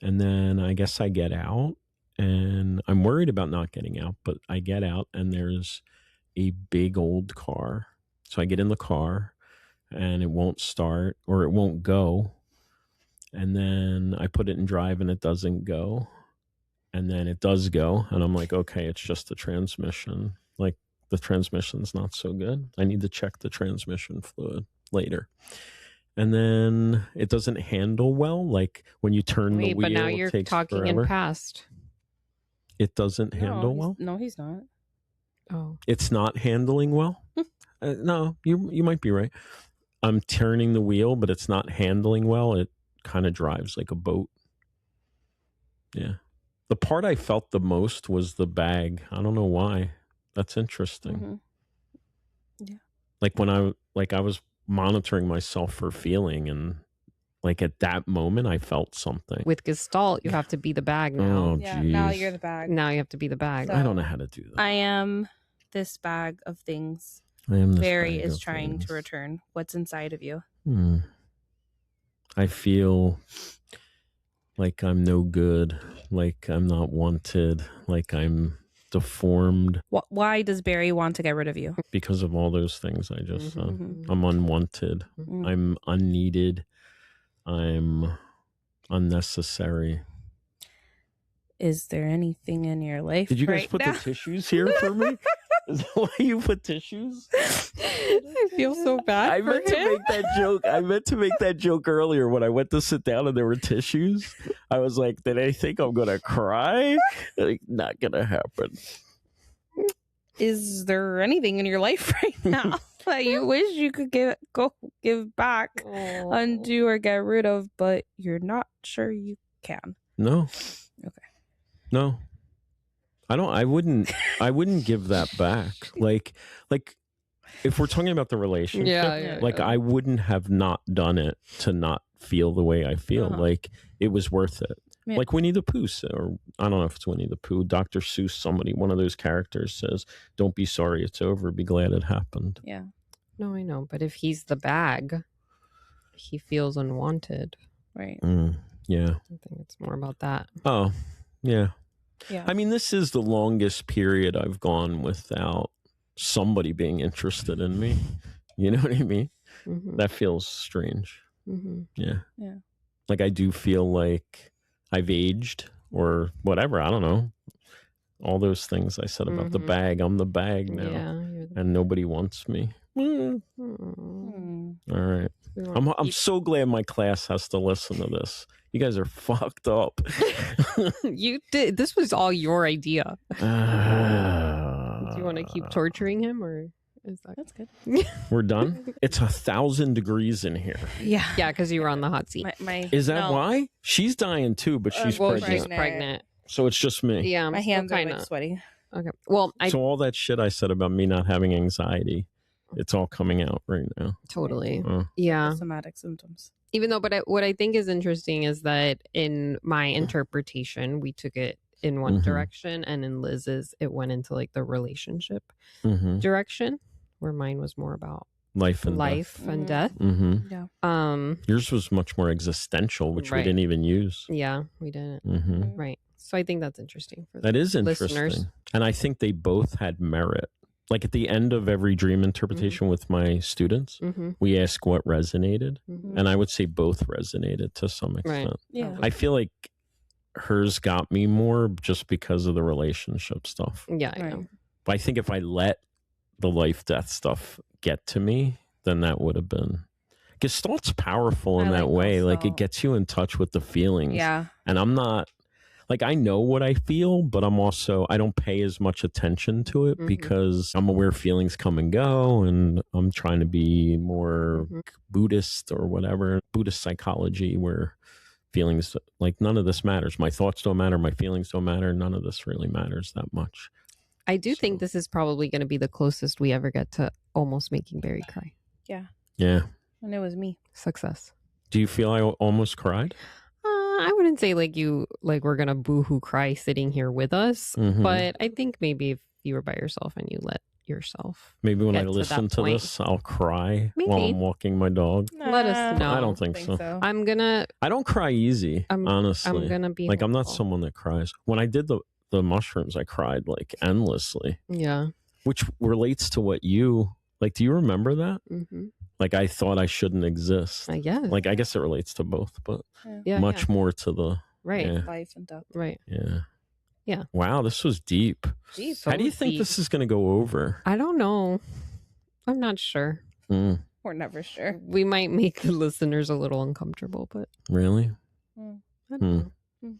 then I guess I get out, and I'm worried about not getting out, but I get out, and there's a big old car. So I get in the car, and it won't start, or it won't go. And then I put it in drive, and it doesn't go. And then it does go, and I'm like, okay, it's just the transmission. Like, the transmission's not so good. I need to check the transmission fluid later. And then it doesn't handle well. Like, when you turn the wheel, but now you're it takes talking forever. in past. It doesn't handle well? No, he's not. Oh. It's not handling well? No, you might be right. I'm turning the wheel, but it's not handling well. It kind of drives like a boat. Yeah. The part I felt the most was the bag. I don't know why. That's interesting. Yeah. Like when I was monitoring myself for feeling, and like at that moment I felt something. With Gestalt, you have to be the bag now. Oh, Yeah, geez. now you're the bag. Now you have to be the bag. So- I don't know how to do that. I am this bag of things. I am this Barry bag is of trying things. to return. What's inside of you? I feel like I'm no good, like I'm not wanted, like I'm deformed Why does Barry want to get rid of you? because of all those things I just said. Mhm. I'm unwanted. Mm. I'm unneeded. I'm unnecessary. Is there anything in your life? Did you guys right put now? the tissues here for me? Is that why you put tissues? I feel so bad. I meant to make that joke. I meant to make that joke earlier when I went to sit down and there were tissues. I was like, did they think I'm gonna cry? Like, not gonna happen. Is there anything in your life right now that you wish you could give back, undo, or get rid of, but you're not sure you can? No. Okay. No. I wouldn't give that back. Like if we're talking about the relationship, Yeah. I wouldn't have not done it to not feel the way I feel. Uh-huh. Like, it was worth it. Yeah. Like Winnie the Pooh, or I don't know if it's Winnie the Pooh, Dr. Seuss, one of those characters says, don't be sorry it's over, be glad it happened. Yeah. No, I know. But if he's the bag, he feels unwanted. Right. Yeah. I think it's more about that. Oh, yeah. Yeah. I mean, this is the longest period I've gone without somebody being interested in me. You know what I mean? Mm-hmm. That feels strange. Mm-hmm. Yeah. Yeah. Like, I do feel like I've aged or whatever. I don't know. All those things I said about the bag. I'm the bag now. Yeah. You're the... And nobody wants me. Mm. All right. I'm so glad my class has to listen to this. You guys are fucked up. You did. This was all your idea. Do you want to keep torturing him, or That's good. We're done. It's 1,000 degrees in here. Yeah. Yeah, because you were on the hot seat. Is that no. why? She's dying too, but she's Well, pregnant. she's pregnant. So it's just me. Yeah, I'm My still hands are kinda like sweaty. okay. Well, I So all that shit I said about me not having anxiety, it's all coming out right now. totally. Oh. Yeah. Somatic symptoms. Even though, but what I think is interesting is that in my interpretation, we took it in one Mhm. direction, and in Liz's, it went into like the relationship Mm-hmm. direction, where mine was more about Life and life and death. Mm-hmm. Yeah. Yours was much more existential, which we Right. didn't even use. Yeah, we didn't. Mm-hmm. Right. So I think that's interesting for That is interesting. listeners. And I think they both had merit. Like at the end of every dream interpretation with my students, Mm-hmm. we ask what resonated. Mm-hmm. And I would say both resonated to some Right. extent. Yeah. I feel like hers got me more just because of the relationship stuff. Yeah, I Right. know. But I think if I let the life death stuff get to me, then that would have been. Gestalt's powerful in I that like way. Like it Gestalt. gets you in touch with the feelings. Yeah. And I'm not like I know what I feel, but I don't pay as much attention to it Mhm. because I'm aware feelings come and go, and I'm trying to be more Mhm. Buddhist or whatever, Buddhist psychology, where feelings like none of this matters. My thoughts don't matter, my feelings don't matter, none of this really matters that much. I do think So- this is probably going to be the closest we ever get to almost making Barry cry. Yeah. And it was me. Success. Do you feel I almost cried? I wouldn't say like we're gonna boohoo cry sitting here with us, Mhm. but I think maybe if you were by yourself and you let yourself, Maybe when I get to that listen to point. this, I'll cry while Maybe. I'm walking my dog. Let us know. I don't think so. I'm gonna I don't cry easy, honestly. I'm gonna be Like I'm not hopeful. someone that cries. When I did the mushrooms, I cried like endlessly, Yeah. which relates to what you like. Do you remember that? Mm-hmm. Like I thought I shouldn't exist. I guess. Like I guess it relates to both, but yeah. much more to the Right. Yeah. Life and death. Right. yeah. Yeah. Wow, this was deep. Deep. So How do you think deep. this is going to go over? I don't know. I'm not sure. Mm, We're never sure. We might make the listeners a little uncomfortable, but really? I don't know.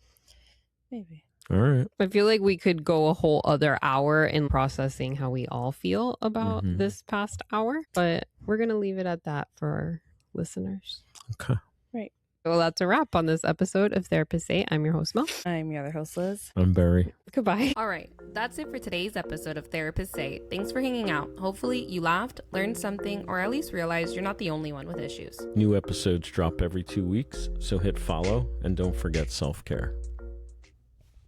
Maybe. All right. I feel like we could go a whole other hour in processing how we all feel about Mhm. this past hour, but we're going to leave it at that for our listeners. Okay. Well, that's a wrap on this episode of Therapist Say. I'm your host, Mel. I'm your other host, Liz. I'm Barry. Goodbye. All right, that's it for today's episode of Therapist Say. Thanks for hanging out. Hopefully, you laughed, learned something, or at least realized you're not the only one with issues. New episodes drop every 2 weeks, so hit follow and don't forget self-care.